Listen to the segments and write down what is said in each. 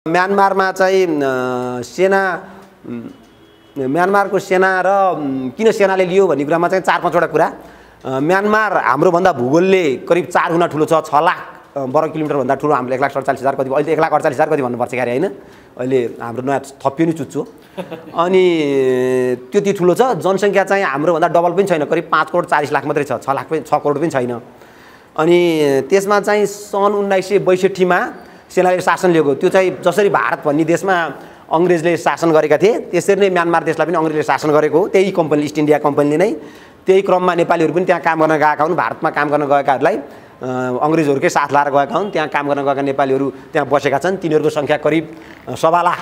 म्यानमारमा चाहिँ म्यानमारको सेना र किन सेनाले लियो भन्ने कुरामा चाहिँ 4-5 वटा कुरा। म्यानमार हाम्रोभन्दा भूगोलले करिब 4 गुणा ठुलो छ, 6 लाख वर्ग किलोमिटर भन्दा ठुलो। हाम्रो 1,48,000 कति, अहिले 1,48,000 कति भन्नुपर्छ क्यारे हैन, अहिले हाम्रो नयाँ थपियो नि चुच्चो। अनि त्यति ठुलो छ। जनसङ्ख्या चाहिँ हाम्रोभन्दा डबल पनि छैन, करिब 5 करोड 40 लाख मात्रै छ, 6 करोड पनि छैन। अनि त्यसमा चाहिँ सन् 1962 मा सेनाले शासन लिएको। त्यो चाहिँ जसरी भारत भन्ने देशमा अङ्ग्रेजले शासन गरेका थिए त्यसरी नै म्यानमार देशलाई पनि अङ्ग्रेजले शासन गरेको हो। त्यही कम्पनी, इस्ट इन्डिया कम्पनीले नै। त्यही क्रममा नेपालीहरू पनि त्यहाँ काम गर्न गएका हुन्। भारतमा काम गर्न गएकाहरूलाई अङ्ग्रेजहरूकै साथ लाएर गएका हुन्। त्यहाँ काम गर्न गएका नेपालीहरू त्यहाँ बसेका छन्। तिनीहरूको सङ्ख्या करिब 1.25 लाख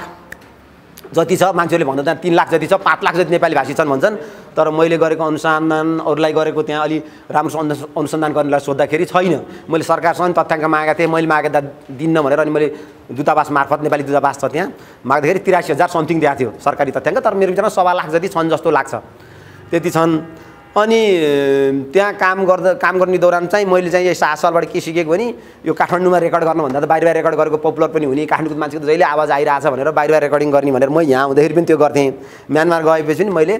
जति छ। मान्छेहरूले भन्दा त्यहाँ 3 लाख जति छ, 5 लाख जति नेपाली भाषी छन् भन्छन्। तर मैले गरेको अनुसन्धान, अरूलाई गरेको त्यहाँ अलि राम्रो अनुसन्धान गर्नेलाई सोद्धाखेरि छैन। मैले सरकारसँग तथ्याङ्क मागेका थिएँ, मैले मागेदा दिन्न भनेर। अनि मैले दूतावास मार्फत, नेपाली दूतावास छ त्यहाँ, माग्दाखेरि 83,000 समथिङ दिएको थियो सरकारी तथ्याङ्क। तर मेरो विचारमा 1.25 लाख जति छन् जस्तो लाग्छ, त्यति छन्। अनि त्यहाँ काम गर्ने दौरान चाहिँ मैले चाहिँ यही 7 सालबाट के सिकेको भने यो काठमाडौँमा रेकर्ड गर्नुभन्दा त बाहिर रेकर्ड गरेको पपुलर पनि हुने, काठमाडौँको मान्छेको जहिले आवाज आइरहेछ भनेर बाहिर रेकर्डिङ गर्ने भनेर म यहाँ हुँदाखेरि पनि त्यो गर्थेँ। म्यानमार गएपछि पनि मैले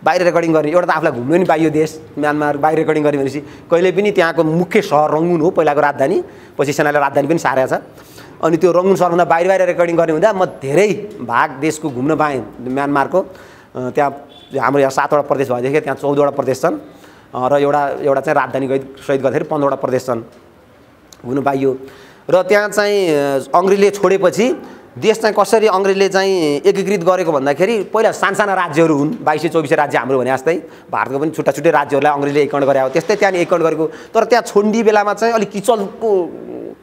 बाहिर रेकर्डिङ गर्ने। एउटा त आफूलाई घुम्नु नि पाइयो देश, म्यानमार बाहिर रेकर्डिङ गर्ने भनेपछि कहिले पनि त्यहाँको मुख्य सहर रङ्गुन हो, पहिलाको राजधानी, पछि सेनाले राजधानी पनि सारेको छ। अनि त्यो रङ्गुन सहरभन्दा बाहिर रेकर्डिङ गर्ने हुँदा म धेरै भाग देशको घुम्न पाएँ म्यानमारको। त्यहाँ हाम्रो यहाँ 7 वटा प्रदेश भएदेखि त्यहाँ 14 वटा प्रदेश छन् र एउटा चाहिँ राजधानी सहित गर्दाखेरि 15 वटा प्रदेश छन्, हुनु पाइयो। र त्यहाँ चाहिँ अङ्ग्रेजले छोडेपछि देश चाहिँ कसरी अङ्ग्रेजले चाहिँ एकीकृत गरेको भन्दाखेरि पहिला सानसाना राज्यहरू हुन्, 22-24 राज्य हाम्रो भने जस्तै। भारतको पनि छुट्टा छुट्टै राज्यहरूलाई अङ्ग्रेजले एकीकरण गरे हो, त्यस्तै त्यहाँ एकीकरण गरेको। तर त्यहाँ छोड्ने बेलामा चाहिँ अलिक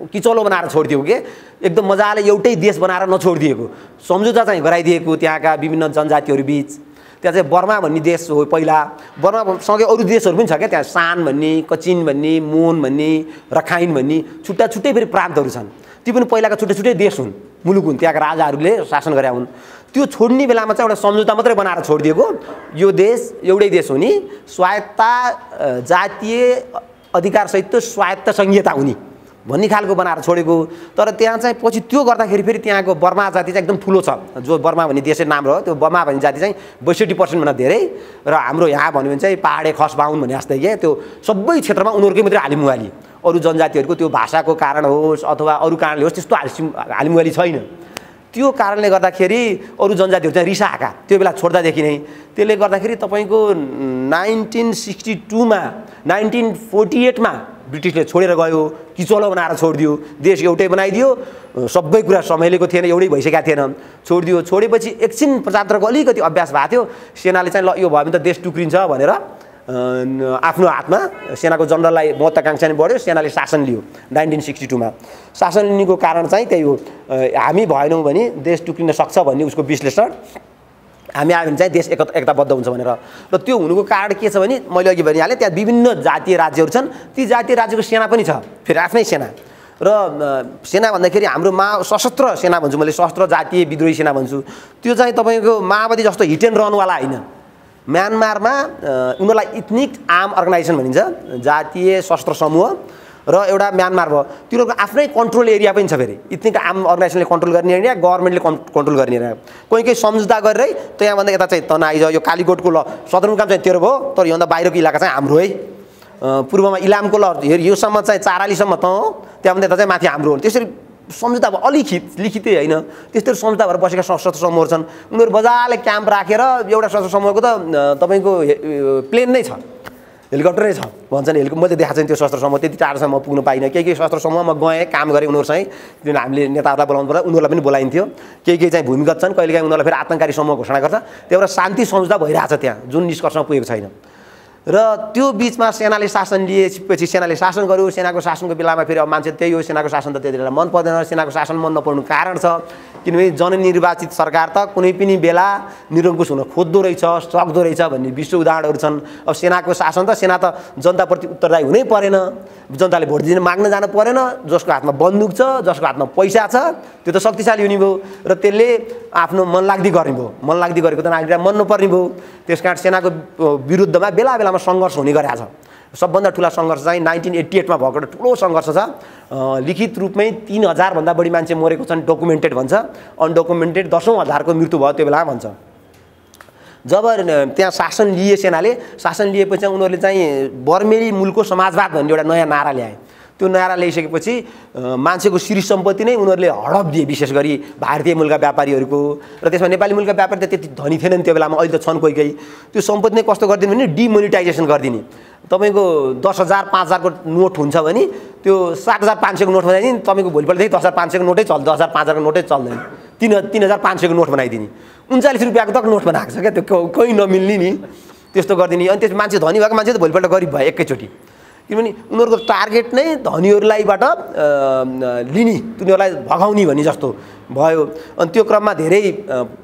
किचलो बनाएर छोडिदिएको के, एकदम मजाले एउटै देश बनाएर नछोडिदिएको, सम्झौता चाहिँ गराइदिएको त्यहाँका विभिन्न जनजातिहरू बीच। त्यहाँ चाहिँ बर्मा भन्ने देश हो पहिला, बर्मासँगै अरू देशहरू पनि छ क्या। त्यहाँ सान भन्ने, कचिन भन्ने, मोन भन्ने, रखाइन भन्ने छुट्टा छुट्टै फेरि प्रान्तहरू छन्। ती पनि पहिलाका छुट्टै छुट्टै देश हुन्, मुलुक हुन्, त्यहाँका राजाहरूले शासन गरे हुन्। त्यो छोड्ने बेलामा चाहिँ एउटा सम्झौता मात्रै बनाएर छोडिदिएको, यो देश एउटै देश हुने, स्वायत्ता जातीय अधिकारसहित स्वायत्त संहिता हुने भन्ने खालको बनाएर छोडेको। तर त्यहाँ चाहिँ पछि त्यो गर्दाखेरि फेरि त्यहाँको बर्मा जाति चाहिँ एकदम ठुलो छ। जो बर्मा भन्ने देशै नाम हो, त्यो बर्मा भन्ने जाति चाहिँ 62% भन्दा धेरै। र हाम्रो यहाँ भन्यो भने चाहिँ पहाडे खस बाहुन भने जस्तै के, त्यो सबै क्षेत्रमा उनीहरूकै मात्रै हालिमुहाली। अरू जनजातिहरूको त्यो भाषाको कारण होस् अथवा अरू कारणले होस्, त्यस्तो हालिमुहाली छैन। त्यो कारणले गर्दाखेरि अरू जनजातिहरू चाहिँ रिसाएका त्यो बेला छोड्दादेखि नै। त्यसले गर्दाखेरि तपाईँको 1962 मा 1948 मा ब्रिटिसले छोडेर गयो, किचलो बनाएर छोडिदियो, देश एउटै बनाइदियो। सबै कुरा सम्हालेको थिएन, एउटै भइसकेको थिएन, छोडिदियो। छोडेपछि एकछिन प्रजातन्त्रको अलिकति अभ्यास भएको थियो। सेनाले चाहिँ ल यो भयो भने त देश टुक्रिन्छ भनेर आफ्नो हातमा सेनाको जनरललाई महत्त्वाकांक्षा नै बढ्यो, सेनाले शासन लियो 1962 मा। शासन लिनुको कारण चाहिँ त्यही हो, हामी भएनौँ भने देश टुक्रिन सक्छ भन्ने उसको विश्लेषण। हामी आयो भने चाहिँ देश एकताबद्ध हुन्छ भनेर। र त्यो हुनुको कारण के छ भने मैले अघि भनिहालेँ, त्यहाँ विभिन्न जातीय राज्यहरू छन्। ती जातीय राज्यको सेना पनि छ, फेरि आफ्नै सेना। र सेना भन्दाखेरि हाम्रोमा सशस्त्र सेना भन्छु, मैले सशस्त्र जातीय विद्रोही सेना भन्छु। त्यो चाहिँ तपाईँको माओवादी जस्तो हिट एन्ड रनवाला होइन। म्यानमारमा उनीहरूलाई इथनिक आर्म अर्गनाइजेसन भनिन्छ, जातीय सशस्त्र समूह। र एउटा म्यानमार भयो, तिनीहरूको आफ्नै कन्ट्रोल एरिया पनि छ। फेरि इथनिक आर्म अर्गनाइजेसनले कन्ट्रोल गर्ने एरिया, गभर्मेन्टले कन्ट्रोल गर्ने एरिया। कोही सम्झौता गरेरै त्यहाँभन्दा यता चाहिँ तना आइज, यो कालीकोटको ल सदरमुकाम चाहिँ तेरो भयो, तर योभन्दा बाहिरको इलाका चाहिँ हाम्रो है। पूर्वमा इलामको ल योसम्म चाहिँ 4 आलीसम्म त हो, त्यहाँभन्दा यता चाहिँ माथि हाम्रो हो। त्यसरी सम्झौता भयो, लिखितै होइन, त्यस्तै सम्झौता भएर बसेका सशस्त्र समूहहरू छन्। उनीहरू मजाले क्याम्प राखेर एउटा सशस्त्र समूहको त तपाईँको प्लेन नै छ, हेलिकप्टर नै छ भन्छन्। मैले देखाएको छैन त्यो सशस्त्र समूह, त्यति टाढोसम्म पुग्नु पाइनँ। केही सशस्त्र समूहमा गएँ, काम गरेँ उनीहरूसँग। किनभने हामीले नेताहरूलाई बोलाउनु पर्दा उनीहरूलाई पनि बोलाइन्थ्यो। केही चाहिँ भूमिगत छन्, कहिलेकाहीँ उनीहरूलाई फेरि आतङ्ककारी समूह घोषणा गर्छ। त्यही भएर शान्ति सम्झौता भइरहेछ त्यहाँ, जुन निष्कर्षमा पुगेको छैन। र त्यो बिचमा सेनाले शासन लिएपछि सेनाले शासन गर्यो। सेनाको शासनको बेलामा फेरि अब मान्छे त्यही हो, सेनाको शासन त त्यति बेला मन पर्दैन। सेनाको शासन मन नपर्नु कारण छ किनभने जननिर्वाचित सरकार त कुनै पनि बेला निरङ्कुश हुन खोज्दो रहेछ, सक्दो रहेछ भन्ने विश्व उदाहरणहरू छन्। अब सेनाको शासन त सेना त जनताप्रति उत्तरदायी हुनै परेन, जनताले भोट दिन माग्न जानु परेन। जसको हातमा बन्दुक छ, जसको हातमा पैसा छ, त्यो त शक्तिशाली हुने भयो र त्यसले आफ्नो मनलाग्दी गर्ने भयो। मनलाग्दी गरेको त नागरिकलाई मन नपर्ने भयो। त्यसकारण सेनाको विरुद्धमा बेला बेलामा सङ्घर्ष हुने गरेको छ। सबभन्दा ठुला सङ्घर्ष चाहिँ 1988 मा भएको ठुलो सङ्घर्ष छ। लिखित रूपमै 3000 भन्दा बढी मान्छे मरेको छन्, डकुमेन्टेड भन्छ। अनडकुमेन्टेड 10,000 को मृत्यु भयो त्यो बेलामा भन्छ। जब त्यहाँ शासन लिए सेनाले, शासन लिएपछि चाहिँ उनीहरूले चाहिँ बर्मेली मूलको समाजवाद भन्ने एउटा नयाँ नारा ल्याए। त्यो नारा ल्याइसकेपछि मान्छेको श्री सम्पत्ति नै उनीहरूले हडप दिए, विशेष गरी भारतीय मूलका व्यापारीहरूको। र त्यसमा नेपाली मूलका व्यापारी त त्यति धनी थिएनन् त्यो बेलामा, अहिले त छन् कोही कोही। त्यो सम्पत्ति नै कस्तो गरिदिने भने डिमोनिटाइजेसन गरिदिने। तपाईँको 10,000 5,000 को नोट हुन्छ भने त्यो 7,500 को नोट बनाइदिने। तपाईँको भोलिपल्टदेखि 10,500 को नोटै चल्छ, 10,000 5,000 को नोटै चल्दैन, 3,500 को नोट बनाइदिने। 39 रुपियाँको तक नोट बनाएको छ क्या, त्यो कोही नमिल्ने नि, त्यस्तो गरिदिने। अनि त्यस मान्छे धनी भएको मान्छे त भोलिपल्ट गरिब भयो एकैचोटि, किनभने उनीहरूको टार्गेट नै धनीहरूलाईबाट लिने, तिनीहरूलाई भगाउने भन्ने जस्तो भयो। अनि त्यो क्रममा धेरै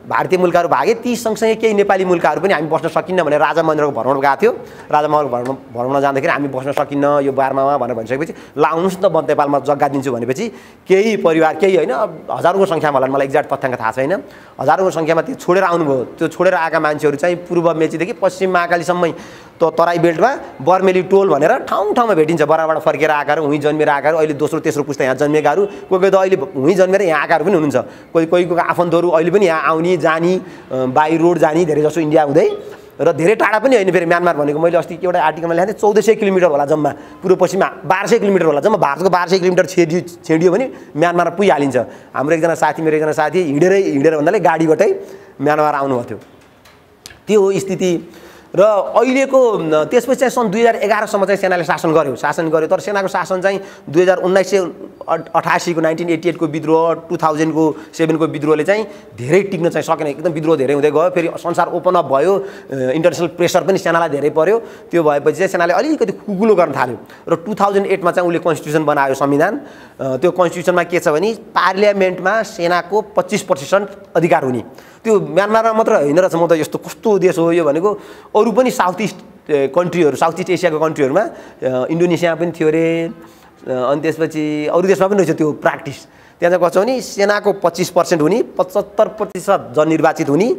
भारतीय मुल्कहरू भागे। ती सँगसँगै केही नेपाली मुल्कहरू पनि हामी बस्न सकिन्न भनेर राजा महेन्द्रको भ्रमण गएको थियो। राजा महेन्द्रको भ्रमण जाँदाखेरि हामी बस्न सकिन्न यो बारमामा भनेर भनिसकेपछि ल आउनुहोस् न म नेपालमा जग्गा दिन्छु भनेपछि केही परिवार, केही होइन हजारौँको सङ्ख्यामा होला, मलाई एक्ज्याक्ट तथ्याङ्क थाहा छैन, हजारौँको सङ्ख्यामा त्यो छोडेर आउनुभयो। त्यो छोडेर आएका मान्छेहरू चाहिँ पूर्व मेचीदेखि पश्चिम महाकालीसम्मै तराई बेल्टमा बर्मेली टोल भनेर ठाउँ भेटिन्छ। बराबाट फर्केर आएकाहरू, उहीँ जन्मेर आएकाहरू, अहिले दोस्रो तेस्रो पुस्ता यहाँ जन्मेकाहरू, कोही कोही त अहिले उहीँ जन्मेर यहाँ आएकाहरू पनि हुनुहुन्छ। कोहीको आफन्तहरू अहिले पनि यहाँ आउने जाने, बाई रोड जाने धेरै जसो इन्डिया हुँदै। र धेरै टाढा पनि होइन फेरि म्यानमार भनेको। मैले अस्ति एउटा आर्टिकलमा लेखेको थिएँ 1400 किलोमिटर होला जम्मा, पूर्व पश्चिममा 1200 किलोमिटर होला जम्मा। भारतको 1200 किलोमिटर छेडियो भने म्यानमार पुगिहालिन्छ। हाम्रो एकजना साथी, मेरो एकजना साथी हिँडेर भन्नाले गाडीबाटै म्यानमार आउनुभएको थियो। त्यो हो स्थिति। र अहिलेको त्यसपछि चाहिँ सन् 2011 सम्म चाहिँ सेनाले शासन गर्यो। तर सेनाको शासन चाहिँ 1988 को 1988 को विद्रोह, 2000 को 7 को विद्रोहले चाहिँ धेरै टिक्न चाहिँ सकेन। एकदम विद्रोह धेरै हुँदै गयो। फेरि संसार ओपन अप भयो, इन्टरनेसनल प्रेसर पनि सेनालाई धेरै पर्यो। त्यो भएपछि चाहिँ सेनाले अलिकति खुकुलो गर्न थाल्यो। र 2008 मा चाहिँ उसले कन्स्टिट्युसन बनायो, संविधान। त्यो कन्स्टिट्युसनमा के छ भने पार्लियामेन्टमा सेनाको 25% अधिकार हुने। त्यो म्यानमारमा मात्र होइन रहेछ, म त यस्तो कस्तो देश हो यो भनेको। अरू पनि साउथ इस्ट कन्ट्रीहरू, साउथ इस्ट एसियाको कन्ट्रीहरूमा, इन्डोनेसिया पनि थियो अरे, अनि त्यसपछि अरू देशमा पनि रहेछ त्यो प्र्याक्टिस। त्यहाँ चाहिँ कस्तो भने सेनाको 25% हुने, 75% जननिर्वाचित हुने,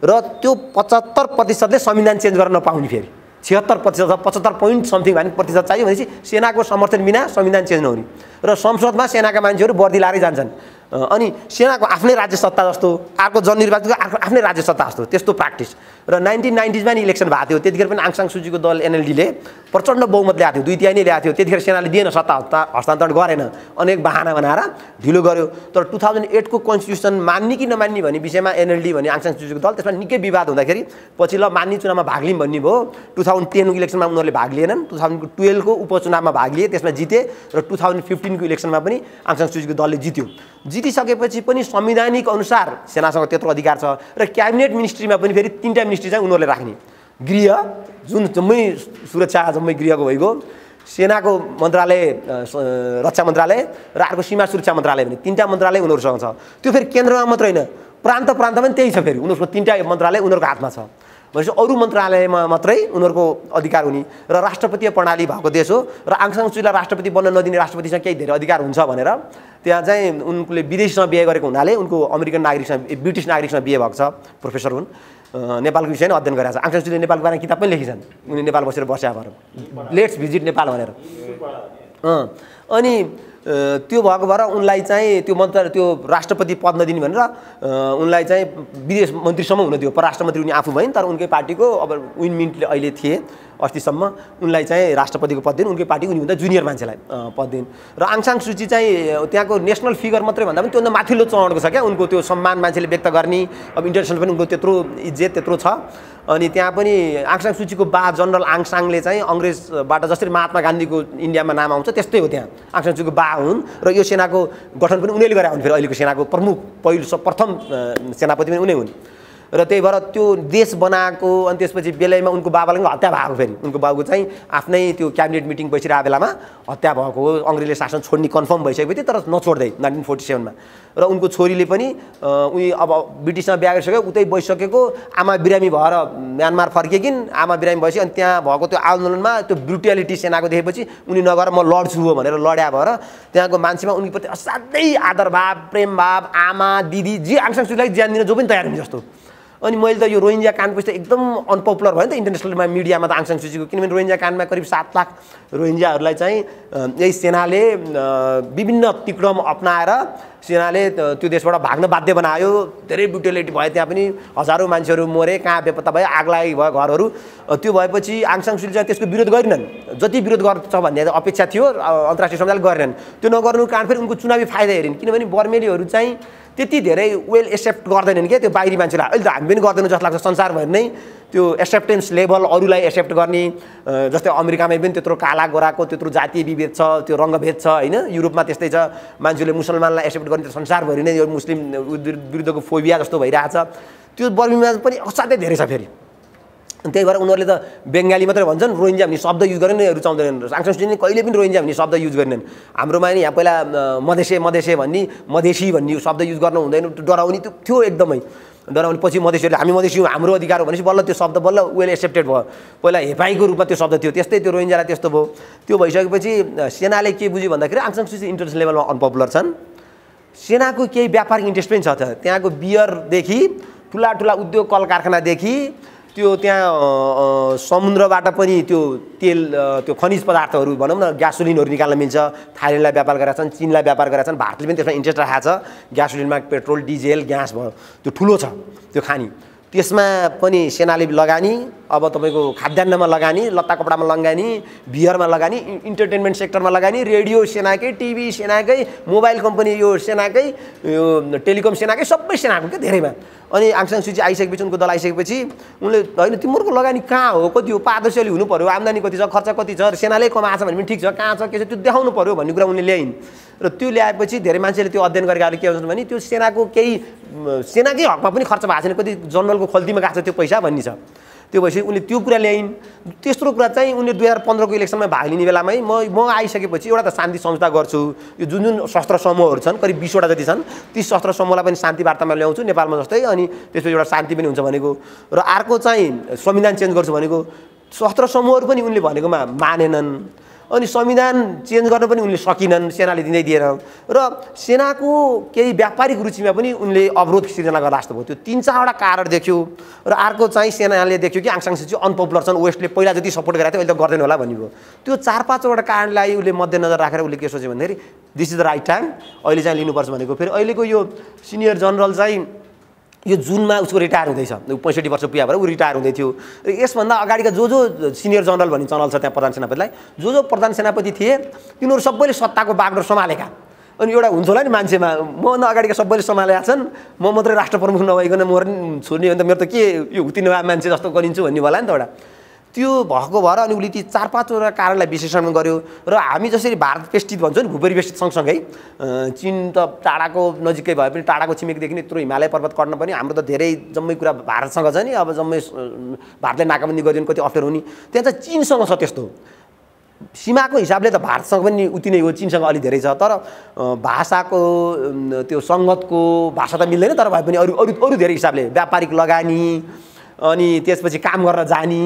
र त्यो 75%ले संविधान चेन्ज गर्न नपाउने। फेरि 76%, 75 पोइन्ट समथिङ भन्ने प्रतिशत चाहियो भनेपछि सेनाको समर्थन बिना संविधान चेन्ज नहुने। र संसदमा सेनाका मान्छेहरू वर्दी लाएरै जान्छन्। अनि सेनाको आफ्नै राज्य सत्ता जस्तो, अर्को जननिर्वाचितको आफ्नै राज्य सत्ता जस्तो, त्यस्तो प्र्याक्टिस। र 1990s मा नि इलेक्सन भएको थियो। त्यतिखेर पनि आङ सान सुचीको दल NLD-ले प्रचण्ड बहुमत ल्याएको थियो, 2/3 नै ल्याएको थियो। त्यतिखेर सेनाले दिएन, सत्ता हस्तान्तरण गरेन, अनेक बहाना बनाएर ढिलो गर्यो। तर 2008 को कन्स्टिट्युसन मान्ने कि नमान्ने भन्ने विषयमा NLD भन्ने आङ सान सुचीको दल, त्यसमा निकै विवाद हुँदाखेरि पछि ल मान्ने चुनावमा भाग लिउँ भन्ने भयो। 2010 को इलेक्सनमा उनीहरूले भाग लिएनन्, 2012 को उपचुनावमा भाग लिए, त्यसमा जिते। र 2015 को इलेक्सनमा पनि आङ सान सुचीको दलले जित्यो। जितिसकेपछि पनि संवैधानिक अनुसार सेनासँग त्यत्रो अधिकार छ। र क्याबिनेट मिनिस्ट्रीमा पनि फेरि 3टा मिनिस्ट्री चाहिँ उनीहरूले राख्ने। गृह, जुन जम्मै सुरक्षा जम्मै गृहको भइगयो, सेनाको मन्त्रालय, रक्षा मन्त्रालय, र अर्को सीमा सुरक्षा मन्त्रालय भने 3टा मन्त्रालय उनीहरूसँग छ। त्यो फेरि केन्द्रमा मात्र होइन, प्रान्तमा पनि त्यही छ। फेरि उनीहरूको 3टा मन्त्रालय उनीहरूको हातमा छ भनेपछि अरू मन्त्रालयमा मात्रै उनीहरूको अधिकार हुने। र राष्ट्रपतीय प्रणाली भएको देश हो। र आङ सान सुचीलाई राष्ट्रपति बन्न नदिने राष्ट्रपतिसँग केही धेरै अधिकार हुन्छ भनेर त्यहाँ चाहिँ उनले विदेशीसँग बिहे गरेको हुनाले उनको अमेरिकन नागरिकसँग, ब्रिटिस नागरिकसँग बिहे भएको छ। प्रोफेसर हुन्, नेपालको विषय नै अध्ययन गरेका छ। आङ सान सुचीले नेपालको बारेमा किताब पनि लेखिन्छन्, उनी नेपाल बसेर बस्या भएर, लेट्स भिजिट नेपाल भनेर। अनि त्यो भएको भएर उनलाई चाहिँ त्यो राष्ट्रपति पद नदिने भनेर उनलाई चाहिँ विदेश मन्त्रीसम्म हुन दियो। परराष्ट्र मन्त्री उनी आफू भइन्, तर उनकै पार्टीको अब विन मिन्टले अहिले थिए अस्तिसम्म, उनलाई चाहिँ राष्ट्रपतिको पद दिनु, उनकै पार्टीको उनीभन्दा जुनियर मान्छेलाई पद दिनु। र आङ सान सुची चाहिँ त्यहाँको नेसनल फिगर मात्रै भन्दा पनि त्योभन्दा माथिल्लो चरणको छ क्या। उनको त्यो सम्मान मान्छेले व्यक्त गर्ने, अब इन्टरनेसनल पनि उनको त्यत्रो इज्जत त्यत्रो छ। अनि त्यहाँ पनि आङ सान सुचीको बा जनरल आङ सांगले चाहिँ अङ्ग्रेजबाट जसरी महात्मा गान्धीको इन्डियामा नाम आउँछ त्यस्तै हो त्यहाँ। आङ सान सुचीको बा हुन् र यो सेनाको गठन पनि उनीहरूले गरे हुन्। फेरि अहिलेको सेनाको प्रथम सेनापति पनि उनी हुन्। र त्यही भएर त्यो देश बनाएको। अनि त्यसपछि बेलैमा उनको बाबाले हत्या भएको। फेरि उनको बाबुको चाहिँ आफ्नै त्यो क्याबिनेट मिटिङ बसिरहेको बेलामा हत्या भएको हो। अङ्ग्रेजले शासन छोड्ने कन्फर्म भइसकेपछि तर नछोड्दै 1947 मा। र उनको छोरीले पनि उनी अब ब्रिटिसमा बिहा गरिसक्यो, उतै बसिसकेको, आमा बिरामी भएर म्यानमार फर्केकिन्। आमा बिरामी भएपछि अनि त्यहाँ भएको त्यो आन्दोलनमा त्यो ब्रुट्यालिटी सेनाको देखेपछि उनी नगएर म लड्छु हो भनेर लड्या भएर त्यहाँको मान्छेमा उनीप्रति असाध्यै आदर भाव, प्रेम भाव, आमा दिदी जे आङ सान सुचीलाई ज्यान दिन जो पनि तयार हुने जस्तो अनि मैले त यो रोहिङ्ग्या काण्डपछि त एकदम अनपपुलर भयो नि त इन्टरनेसनल मिडियामा त आङ सान सुचीको, किनभने रोहिङ्ग्या काण्डमा करिब 7 लाख रोहिङ्ग्याहरूलाई चाहिँ यही सेनाले विभिन्न तिक्रम अपनाएर सेनाले त्यो देशबाट भाग्न बाध्य बनायो। धेरै ब्रुटलिटी भयो, त्यहाँ पनि हजारौँ मान्छेहरू मरे, कहाँ बेपत्ता भयो, आग लागि भयो घरहरू। त्यो भएपछि आङ सान सुची चाहिँ त्यसको विरोध गरेनन्, जति विरोध गर्छ भन्ने अपेक्षा थियो अन्तर्राष्ट्रिय समुदायले गरेनन्। त्यो नगर्नुको कारण फेरि उनको चुनावी फाइदा हेरिन्, किनभने बर्मेलीहरू चाहिँ त्यति धेरै वेल एक्सेप्ट गर्दैनन् क्या त्यो बाहिरी मान्छेलाई। अहिले त हामी पनि गर्दैनौँ जस्तो लाग्छ, संसारभरि नै त्यो एक्सेप्टेन्स लेभल अरूलाई एक्सेप्ट गर्ने। जस्तै अमेरिकामै पनि त्यत्रो काला गोराको त्यत्रो जातीय विभेद छ, त्यो रङ्गभेद छ होइन। युरोपमा त्यस्तै छ, मान्छेले मुसलमानलाई एक्सेप्ट गर्ने संसारभरि नै यो मुस्लिम विरुद्धको फोबिया जस्तो भइरहेछ। त्यो बर्मीमा पनि असाध्यै धेरै छ फेरि। त्यही भएर उनीहरूले त बङ्गाली मात्रै भन्छन्, रोहिङ्ग्या भन्ने शब्द युज गर्ने रुचाउँदैनन्। आङ सान सुचीले कहिले पनि रोहिङ्ग्या भन्ने शब्द युज गरेनन्। हाम्रोमा नि यहाँ पहिला मधेसी भन्ने मधेसी भन्ने शब्द युज गर्न हुँदैन, डराउने त्यो थियो एकदमै डराउने। पछि मधेसीहरूले हामी मधेसी हौँ, हाम्रो अधिकार हो भनेपछि बल्ल त्यो शब्द बल्ल वेल एक्सेप्टेड भयो। पहिला हेपाईको रूपमा त्यो शब्द थियो, त्यस्तै त्यो रोहिङ्ग्यालाई त्यस्तो भयो। त्यो भइसकेपछि सेनाले के बुझ्यो भन्दाखेरि आङ सान सुची इन्टरनेसनल लेभलमा अनपपुलर छन्, सेनाको केही व्यापारिक इन्ट्रेस्ट पनि छ त। त्यहाँको बियरदेखि ठुला ठुला उद्योग कल कारखानादेखि त्यो त्यहाँ समुद्रबाट पनि त्यो तेल त्यो खनिज पदार्थहरू भनौँ न ग्यासोलिनहरू निकाल्न मिल्छ। थाइल्यान्डलाई व्यापार गरेका छन्, चीनलाई व्यापार गरेका छन्, भारतले पनि त्यसमा इन्ट्रेस्ट राखेको छ। ग्यासोलिनमा पेट्रोल डिजेल ग्यास भयो, त्यो ठुलो छ त्यो खानी, त्यसमा पनि सेनाले लगानी। अब तपाईँको खाद्यान्नमा लगानी, लत्ता कपडामा लगानी, बियरमा लगानी, इन्टरटेनमेन्ट सेक्टरमा लगानी, रेडियो सेनाकै, टिभी सेनाकै, मोबाइल कम्पनी यो सेनाकै, यो टेलिकम सेनाकै, सबै सेनाको क्या धेरैमा। अनि आङ सान सुची आइसकेपछि उनको दल आइसकेपछि उनले होइन तिमीहरूको लगानी कहाँ हो, कति हो, पारदर्शी हुनु पऱ्यो, आम्दानी कति छ, खर्च कति छ, सेनाले कमाएको छ भने पनि ठिक छ, कहाँ छ के छ त्यो देखाउनु पऱ्यो भन्ने कुरा उनले ल्याइन्। र त्यो ल्याएपछि धेरै मान्छेले त्यो अध्ययन गरेकाले के भन्छन् भने त्यो सेनाको केही सेनाकै हकमा पनि खर्च भएको छैन, कति जनरलको खल्तीमा गएको छ त्यो पैसा भन्ने छ। त्यो भएपछि उनले त्यो कुरा ल्याइन्। तेस्रो कुरा चाहिँ उनले 2015 को इलेक्सनमा भाग लिने बेलामै म आइसकेपछि एउटा त शान्ति सम्झौता गर्छु, यो जुन जुन शस्त्र समूहहरू छन् करिब 20 वटा जति छन्, ती शस्त्र समूहलाई पनि शान्ति वार्तामा ल्याउँछु नेपालमा जस्तै, अनि त्यसपछि एउटा शान्ति पनि हुन्छ भनेको। र अर्को चाहिँ संविधान चेन्ज गर्छु भनेको, शस्त्र समूहहरू पनि उनले भनेकोमा मानेनन्। अनि संविधान चेन्ज गर्न पनि उनले सकिनन्, सेनाले दिँदै दिएन। र सेनाको केही व्यापारिक रुचिमा पनि उनले अवरोध सिर्जना गर्दा जस्तो भयो। त्यो 3-4 वटा कारण देख्यो। र अर्को चाहिँ सेनाले देख्यो कि आङ सान सुची अनपपुलर छन्, वेस्टले पहिला जति सपोर्ट गरेको थियो अहिले त गर्दैन होला भन्ने भयो। त्यो 4-5 वटा कारणलाई उसले मध्यनजर राखेर उसले के सोच्यो भन्दाखेरि this is the right time, अहिले चाहिँ लिनुपर्छ भनेको। फेरि अहिलेको यो सिनियर जनरल चाहिँ यो जुनमा उसको रिटायर हुँदैछ, 65 वर्ष पुरा भएर ऊ रिटायर हुँदै थियो। र यसभन्दा अगाडिका जो सिनियर जनरल भन्ने चनल छ त्यहाँ प्रधान सेनापतिलाई, जो प्रधान सेनापति थिए तिनीहरू सबैले सत्ताको बागडोर सम्हालेका। अनि एउटा हुन्छ होला नि मान्छेमा, मभन्दा अगाडिका सबैले सम्हालेका छन्, म मात्रै राष्ट्र प्रमुख नभइकन म छोड्ने भने त मेरो त के यो हुति नभए मान्छे जस्तो गरिन्छु भन्ने होला नि त एउटा। त्यो भएको भएर अनि उसले ती 4-5 वटा कारणलाई विश्लेषण गर्यो। र हामी जसरी भारत बेष्टित भन्छौँ नि, भूपरिवेष्टित सँगसँगै चीन त टाढाको नजिकै भए पनि टाढाको छिमेकीदेखि नै यत्रो हिमालय पर्वत कट्न पनि हाम्रो त धेरै जम्मै कुरा भारतसँग छ नि। अब जम्मै भारतले नाकाबन्दी गरिदिनु कति अप्ठ्यारो हुने, त्यहाँ चाहिँ चीनसँग छ त्यस्तो। सीमाको हिसाबले त भारतसँग पनि उति नै हो, चीनसँग अलि धेरै छ। तर भाषाको त्यो सङ्गतको भाषा त मिल्दैन, तर भए पनि अरू अरू अरू धेरै हिसाबले व्यापारिक लगानी अनि त्यसपछि काम गर्न जाने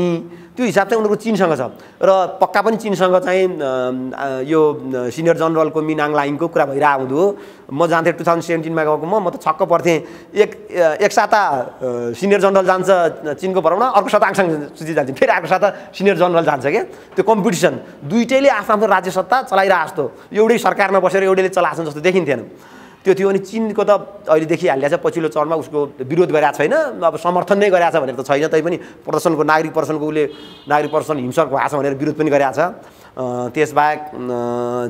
त्यो हिसाब चाहिँ उनीहरूको चीनसँग छ। र पक्का पनि चीनसँग चाहिँ यो सिनियर जनरलको मिनाङ लाइङको कुरा भइरहेको हुँदो। म जान्थेँ 2017मा गएको, म त छक्क पर्थेँ। एक साता सिनियर जनरल जान्छ चीनको भरौँ न, अर्को साता आङ सान सुची जान्छ, फेरि अर्को साता सिनियर जनरल जान्छ क्या। त्यो कम्पिटिसन दुईटैले आफ्नो आफ्नो राज्य सत्ता चलाइरहेको जस्तो, एउटै सरकारमा बसेर एउटैले चलाएको जस्तो देखिन्थेन त्यो थियो। अनि चीनको त अहिले देखिहालिएको छ पछिल्लो चरणमा उसको विरोध गरेको छैन, अब समर्थन नै गरेको छ भनेर त छैन, तैपनि प्रदर्शनको नागरिक प्रदर्शनको उसले नागरिक प्रदर्शन हिंसक भएको छ भनेर विरोध पनि गरेको छ। त्यसबाहेक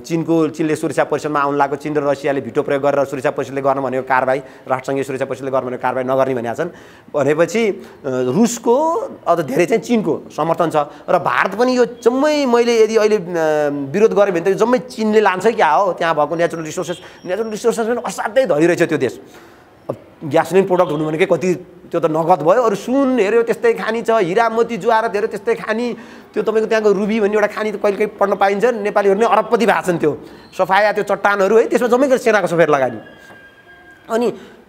चीनले सुरक्षा परिषदमा आउन लागेको, चीन र रसियाले भिटो प्रयोग गरेर सुरक्षा परिषदले गर्न भनेको कारबाही, राष्ट्रसङ्घीय सुरक्षा परिषदले गर्न भनेको कारबाही नगर्ने भनेका छन्। भनेपछि रुसको अझ धेरै चाहिँ चीनको समर्थन छ। र भारत पनि यो जम्मै मैले यदि अहिले विरोध गरेँ भने त जम्मै चीनले लान्छ क्या हो। त्यहाँ भएको नेचुरल रिसोर्सेस पनि असाध्यै धनी रहेछ त्यो देश। ग्यासोलिन प्रोडक्ट हुनु भनेकै कति त्यो त नगद भयो। अरू सुन हेऱ्यो त्यस्तै खानी छ, हिरा मोती जुवारत हेऱ्यो त्यस्तै खानी, त्यो तपाईँको त्यहाँको रुबी भन्ने एउटा खानी त कहिले कहीँ पढ्न पाइन्छ। नेपालीहरू नै अरबपति भएको छन् त्यो सफाया त्यो चट्टानहरू है, त्यसमा जम्मै सेनाको सफेर लगानी। अनि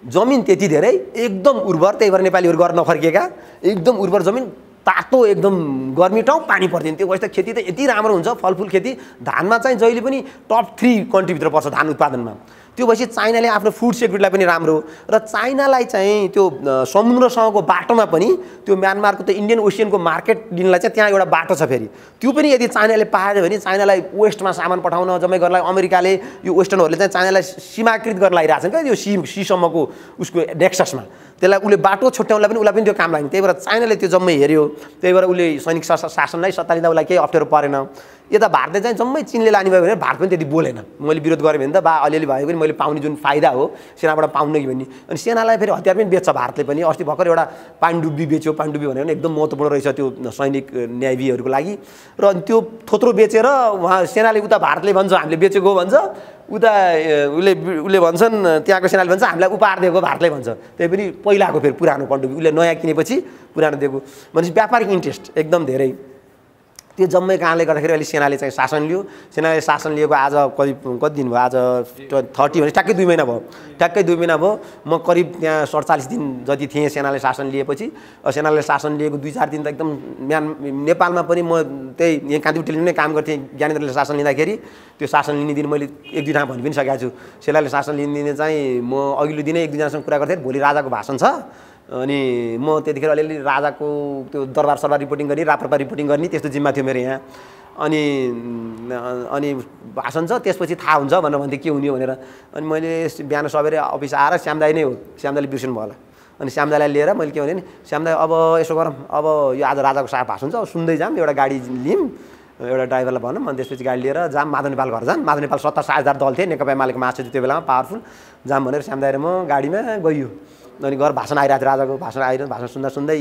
जमिन त्यति धेरै एकदम उर्वर, त्यही भएर नेपालीहरू गर्न नफर्किएका, एकदम उर्वर जमिन, तातो एकदम गर्मी ठाउँ, पानी पर्दैन। त्यो भएपछि खेती त यति राम्रो हुन्छ, फलफुल खेती। धानमा चाहिँ जहिले पनि टप 3 कन्ट्रीभित्र पर्छ धान उत्पादनमा। त्यो भएपछि चाइनाले आफ्नो फुड सेक्युरिटीलाई पनि राम्रो र चाइनालाई चाहिँ त्यो समुद्रसँगको बाटोमा पनि त्यो म्यानमारको त्यो इन्डियन ओसियनको मार्केट लिनलाई चाहिँ त्यहाँ एउटा बाटो छ फेरि त्यो पनि यदि चाइनाले पायो भने चाइनालाई वेस्टमा सामान पठाउन जम्मै गर्नलाई अमेरिकाले यो वेस्टर्नहरूले चाहिँ चाइनालाई सीमाकृत गर्न लागिरहेको छ क्या यो सीसम्मको उसको नेक्ससमा त्यसलाई उसले बाटो छुट्याउनलाई पनि उसलाई पनि त्यो काम लाग्ने त्यही भएर चाइनाले त्यो जम्मै हेऱ्यो त्यही भएर उसले सैनिक शासनलाई सत्ता लिँदा उसलाई केही अप्ठ्यारो परेन यता भारतले चाहिँ जम्मै चीनले लाने भयो भने भारत पनि त्यति बोलेन मैले विरोध गरेँ भने त बा अलिअलि भयो पनि मैले पाउने जुन फाइदा हो सेनाबाट पाउन कि भन्ने अनि सेनालाई फेरि हतियार पनि बेच्छ भारतले पनि अस्ति भर्खर एउटा पाण्डुबी बेच्यो पाण्डुबी भनेको पनि एकदम महत्त्वपूर्ण रहेछ त्यो सैनिक न्यावीहरूको लागि र त्यो थोत्रो बेचेर उहाँ सेनाले उता भारतले भन्छ हामीले बेचेको भन्छ उता उसले भन्छन् त्यहाँको सेनाले भन्छ हामीलाई उपहार दिएको भारतले भन्छ त्यही पनि पहिलाको फेरि पुरानो पण्डुबी उसले नयाँ किनेपछि पुरानो दिएको भनेपछि व्यापारिक इन्ट्रेस्ट एकदम धेरै त्यो जम्मै कारणले गर्दाखेरि अहिले सेनाले चाहिँ शासन लियो सेनाले शासन लिएको आज कति दिन भयो आज 30 भने ठ्याक्कै 2 महिना भयो ठ्याक्कै 2 महिना भयो म करिब त्यहाँ 47 दिन जति थिएँ सेनाले शासन लिएपछि सेनाले शासन लिएको 2-4 दिन त एकदम नेपालमा पनि म त्यही यहाँ कान्तिपुर टेलिभिजनमै काम गर्थेँ ज्ञानेन्द्रले शासन लिँदाखेरि त्यो शासन लिने दिन मैले 1-2 ठाउँ भनि पनि सकेको छु सेनाले शासन लिने दिन चाहिँ म अघिल्लो दिनै 1-2 जनासँग कुरा गर्थेँ भोलि राजाको भाषण छ अनि म त्यतिखेर अलिअलि राजाको त्यो दरबार सरबार रिपोर्टिङ गर्ने राप्रपा रिपोर्टिङ गर्ने त्यस्तो जिम्मा थियो मेरो यहाँ अनि भाषण छ त्यसपछि थाहा हुन्छ भनेर भन्थे के हुने हो भनेर अनि मैले बिहान सबेरै अफिस आएर श्यामदाई नै हो श्यामदाईले बिर्सनु भयो होला अनि श्यामदाईलाई लिएर मैले के भने नि श्यामदाई अब यसो गरौँ अब यो आज राजाको भाषण छ सुन्दै जाऊँ एउटा गाडी लिऊँ एउटा ड्राइभरलाई भनौँ अनि त्यसपछि गाडी लिएर जाम माधव नेपाल घर जाम माधव नेपाल 70,000 दल थिए नेकपा एमालेको महासचिव त्यो बेलामा पावरफुल जाम भनेर श्यामदाई र म गाडीमा गइयो अनि घर भाषण आइरहेको थियो राजाको भाषण आइरहनु भाषण सुन्दा सुन्दै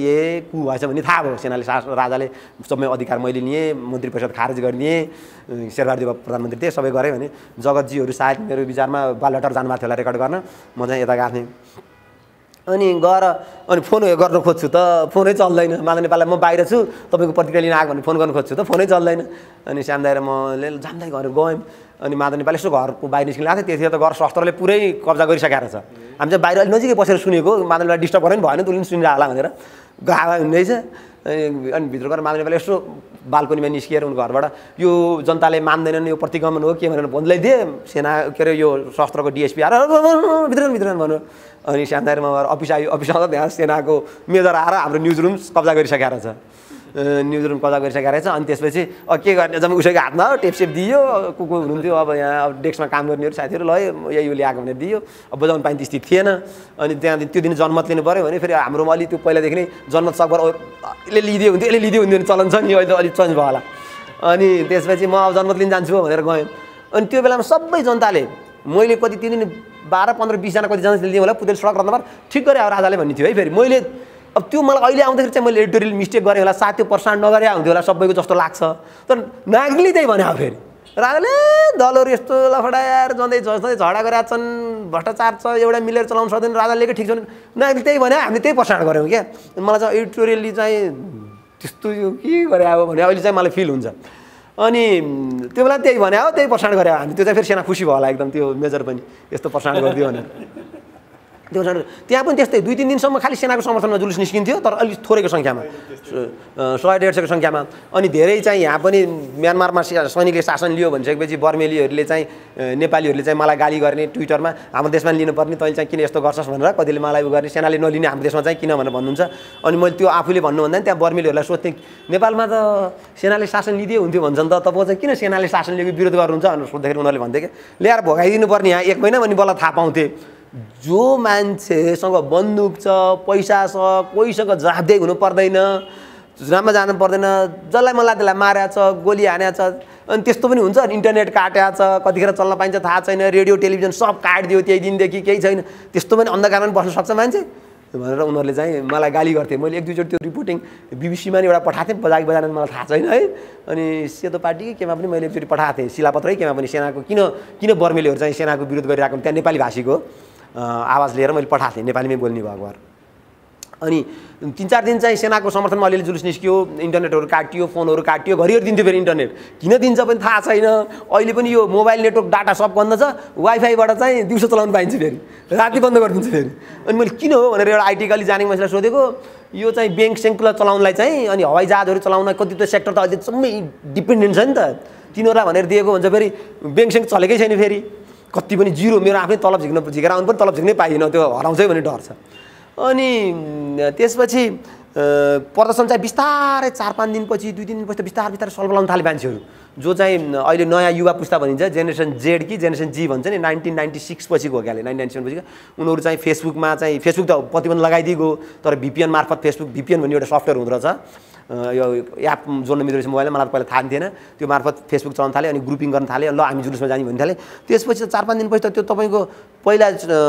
कु भएछ भने थाहा भयो सेनाले राजाले सबै अधिकार मैले लिएँ मन्त्री परिषद खारेज गरिदिएँ शेरबहादुर प्रधानमन्त्री थिए सबै गरेँ भने जगतजीहरू सायद मेरो विचारमा बालटार जानुभएको थियो होला रेकर्ड गर्न म चाहिँ यता गएको थिएँ अनि गएर अनि फोन गर्न खोज्छु त फोनै चल्दैन माधव नेपाललाई म बाहिर छु तपाईँको प्रतिक्रिया लिन आएको भने फोन गर्न खोज्छु त फोनै चल्दैन अनि श्यामदाई र मैले जाँदै गरेर गयौँ अनि माधव नेपाल यसो घरको बाहिर निस्किन लाग्थ्यो त्यतिखेर त घर शस्त्रले पुरै कब्जा गरिसकेको छ हामी चाहिँ बाहिर अलिक नजिकै बसेर सुनेको माधव नेपाल डिस्टर्ब गरेर पनि भएन उसले पनि सुनिरहेको होला भनेर गावा हुँदैछ अनि भित्र गएर माधव नेपाल यसो बाल्कोनीमा निस्किएर उनको घरबाट यो जनताले मान्दैनन् यो प्रतिगमन हो के भनेर भन्दै दिए सेना के अरे यो शस्त्रको डिएसपी आएर भित्र भन्नु अनि श्यामदाईमा अफिस आयो अफिस आउँदा त्यहाँ सेनाको मेजर आएर हाम्रो न्युज रुम कब्जा गरिसकेको रहेछ न्युज रुम कब्जा गरिसकेको रहेछ अनि त्यसपछि के गर्ने जम्मै उसैको हातमा टेपसेप दियो को हुनुहुन्थ्यो अब यहाँ अब डेस्कमा काम गर्नेहरू साथीहरू ल यही ल्याएको भनेर दियो अब बजाउनु पाइने स्थिति थिएन अनि त्यहाँ त्यो दिन जनमत लिनु पऱ्यो भने फेरि हाम्रोमा अलि त्यो पहिलादेखि नै जनमत सकभर यसले लिदियो हुन्थ्यो यसले लिदियो हुन्थ्यो चलन छ नि अहिले अलिक चेन्ज भयो होला अनि त्यसपछि म अब जनमत लिन जान्छु भनेर गएँ अनि त्यो बेलामा सबै जनताले मैले कति त्यो दिन 12-15-20 जना कति जना लिएँ होला पुतेल सडक रत्नबार ठिक गरे अब राजाले भन्ने थियो है फेरि मैले अब त्यो मलाई अहिले आउँदाखेरि चाहिँ मैले एडिटोरियल मिस्टेक गरेँ होला साथी प्रसारण नगरे हुन्थ्यो होला सबैको जस्तो लाग्छ तर नागरिकले त्यही भने फेरि राजाले दलहरू यस्तो लफडाएर जाँदै झगडा गरेका छन् भ्रष्टाचार छ एउटा मिलेर चलाउन सक्दैन राजाले ठिक छ नागरिकले त्यही भने हामीले त्यही प्रसारण गऱ्यौँ क्या मलाई चाहिँ एडिटोरियली चाहिँ त्यस्तो यो के गरे अब भने अहिले चाहिँ मलाई फिल हुन्छ अनि त्यो बेला त्यही भने हो त्यही प्रसारण गरे हामी त्यो चाहिँ फेरि सेना खुसी भयो होला एकदम त्यो मेजर पनि यस्तो प्रसारण गरिदियो भनेर त्यो त्यहाँ पनि त्यस्तै 2-3 दिनसम्म खालि सेनाको समर्थनमा जुलुस निस्किन्थ्यो तर अलिक थोरैको सङ्ख्यामा 100-150को सङ्ख्यामा अनि धेरै चाहिँ यहाँ पनि म्यानमारमा सैनिकले शासन लियो भनिसकेपछि बर्मेलीहरूले चाहिँ नेपालीहरूले चाहिँ मलाई गाली गर्ने ट्विटरमा हाम्रो देशमा लिनुपर्ने तैँले चाहिँ किन यस्तो गर्छस् भनेर कतिले मलाई उ गर्ने सेनाले नलिने हाम्रो देशमा चाहिँ किन भनेर भन्नुहुन्छ अनि मैले त्यो आफूले भन्नुभन्दा नि त्यहाँ बर्मेलीहरूलाई सोध्थेँ नेपालमा त सेनाले शासन लिदियो हुन्थ्यो भन्छन् त तपाईँ चाहिँ किन सेनाले शासन लिएको विरोध गर्नुहुन्छ भनेर सोद्धाखेरि उनीहरूले भन्थे कि ल्याएर भगाइदिनु पर्ने यहाँ 1 महिना भने बल्ल थाहा पाउँथे जो मान्छेसँग बन्दुक छ पैसा छ कोहीसँग जवाफदेही हुनु पर्दैन जुनामा जानु पर्दैन जसलाई मलाई त्यसलाई मारेको छ गोली हानेको छ अनि त्यस्तो पनि हुन्छ इन्टरनेट काटेको छ कतिखेर चल्न पाइन्छ थाहा छैन रेडियो टेलिभिजन सब काटिदियो त्यही दिनदेखि केही छैन त्यस्तो पनि अन्धकारमा बस्न सक्छ मान्छे भनेर उनीहरूले चाहिँ मलाई गाली गर्थे मैले 1-2 चोटि त्यो रिपोर्टिङ बीबीसीमा नि एउटा पठाएको थिएँ बजाक बजान मलाई थाहा छैन है अनि सेतो पार्टी केमा पनि मैले एकचोटि पठाएको थिएँ शिलापत्रै केमा पनि सेनाको किन बर्मेलीहरू चाहिँ सेनाको विरोध गरिरहेको त्यहाँ नेपाली भाषीको आवाज लिएर मैले पठाएको थिएँ नेपालीमै बोल्ने भएको भएर अनि 3-4 दिन चाहिँ सेनाको समर्थनमा अलिअलि जुलुस निस्कियो इन्टरनेटहरू काटियो फोनहरू काटियो घरिघरि दिन्थ्यो फेरि इन्टरनेट किन दिन्छ पनि थाहा छैन अहिले पनि यो मोबाइल नेटवर्क डाटा सब बन्द छ वाइफाईबाट चाहिँ दिउँसो चलाउनु पाइन्छ फेरि राति बन्द गरिदिन्छ फेरि अनि मैले किन हो भनेर एउटा आइटी कलेज जाने मान्छेलाई सोधेको यो चाहिँ ब्याङ्क सेङ्कुला चलाउनलाई चाहिँ अनि हवाईजहाजहरू चलाउन कतिपय सेक्टर त अहिले जम्मै डिपेन्डेन्ट छ नि त तिनीहरूलाई भनेर दिएको हुन्छ फेरि ब्याङ्क सेङ्क चलेकै छैन फेरि कति पनि जिरो, मेरो आफ्नै तलब झिकेर आउनु पनि तलब झिक्नै पाइएन, त्यो हराउँछ भन्ने डर छ। अनि त्यसपछि प्रदर्शन चाहिँ बिस्तारै 4-5 दिनपछि 2 दिनपछि त बिस्तारै बिस्तारै सल्भ लाउन थाले मान्छेहरू, जो चाहिँ अहिले नयाँ युवा पुस्ता भनिन्छ, जेनेरेसन जेड कि जेनेरेसन जी भन्छ नि, 1996 पछिको हो क्या, 1997 पछिको। उनीहरू चाहिँ फेसबुक त प्रतिबन्ध लगाइदिएको, तर VPN मार्फत फेसबुक VPN भन्ने एउटा सफ्टवेयर हुँदो रहेछ, यो एप जोड्न मिल्दो रहेछ मोबाइलमा, मलाई पहिला थाहा थिएन। त्यो मार्फत फेसबुक चलाउन थालेँ, अनि ग्रुपिङ गर्न थालेँ, ल हामी जुलुसमा जाने भन्ने थालेँ। त्यसपछि 4-5 दिनपछि त त्यो तपाईँको पहिला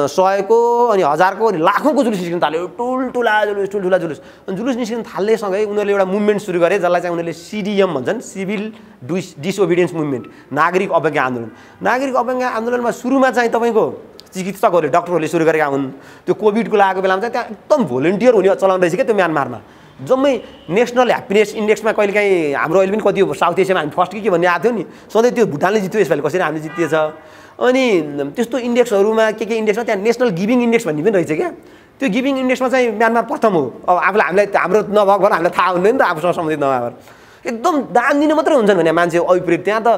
100को अनि 1000को अनि लाखौँको जुलुस निस्किन थाल्यो, ठुल्ठुला जुलुस। अनि जुलुस निस्किन थाल्नेसँगै उनीहरूले एउटा मुभमेन्ट सुरु गरे, जसलाई चाहिँ उनीहरूले CDM भन्छन्, सिभिल डिसओबिडियन्स मुभमेन्ट, नागरिक अवज्ञा आन्दोलन। नागरिक अवज्ञा आन्दोलनमा सुरुमा चाहिँ तपाईँको चिकित्सकहरूले, डक्टरहरूले सुरु गरेका हुन्। त्यो कोभिडको लागेको बेलामा चाहिँ त्यहाँ एकदम भोलिन्टियर हुने चलाउँदै रहेछ क्या त्यो म्यानमारमा। जम्मै नेसनल ह्याप्पिनेस इन्डेक्समा कहिलेकाहीँ हाम्रो अहिले पनि कति साउथ एसियामा हामी फर्स्ट के भन्ने आएको थियो नि, सधैँ त्यो भुटानले जित्यो, यसपालि कसरी हामीले जितिएछ। अनि त्यस्तो इन्डेक्सहरूमा के इन्डेक्समा त्यहाँ नेसनल गिभिङ इन्डेक्स भन्ने पनि रहेछ क्या। त्यो गिभिङ इन्डेक्समा चाहिँ म्यानमार प्रथम हो। अब हामीलाई हाम्रो नभएको भएर हामीलाई थाहा हुँदैन नि त, आफूसँग सम्बन्धित नभएर एकदम दान दिने मात्रै हुन्छन् भने मान्छे अभिप्रेत। त्यहाँ त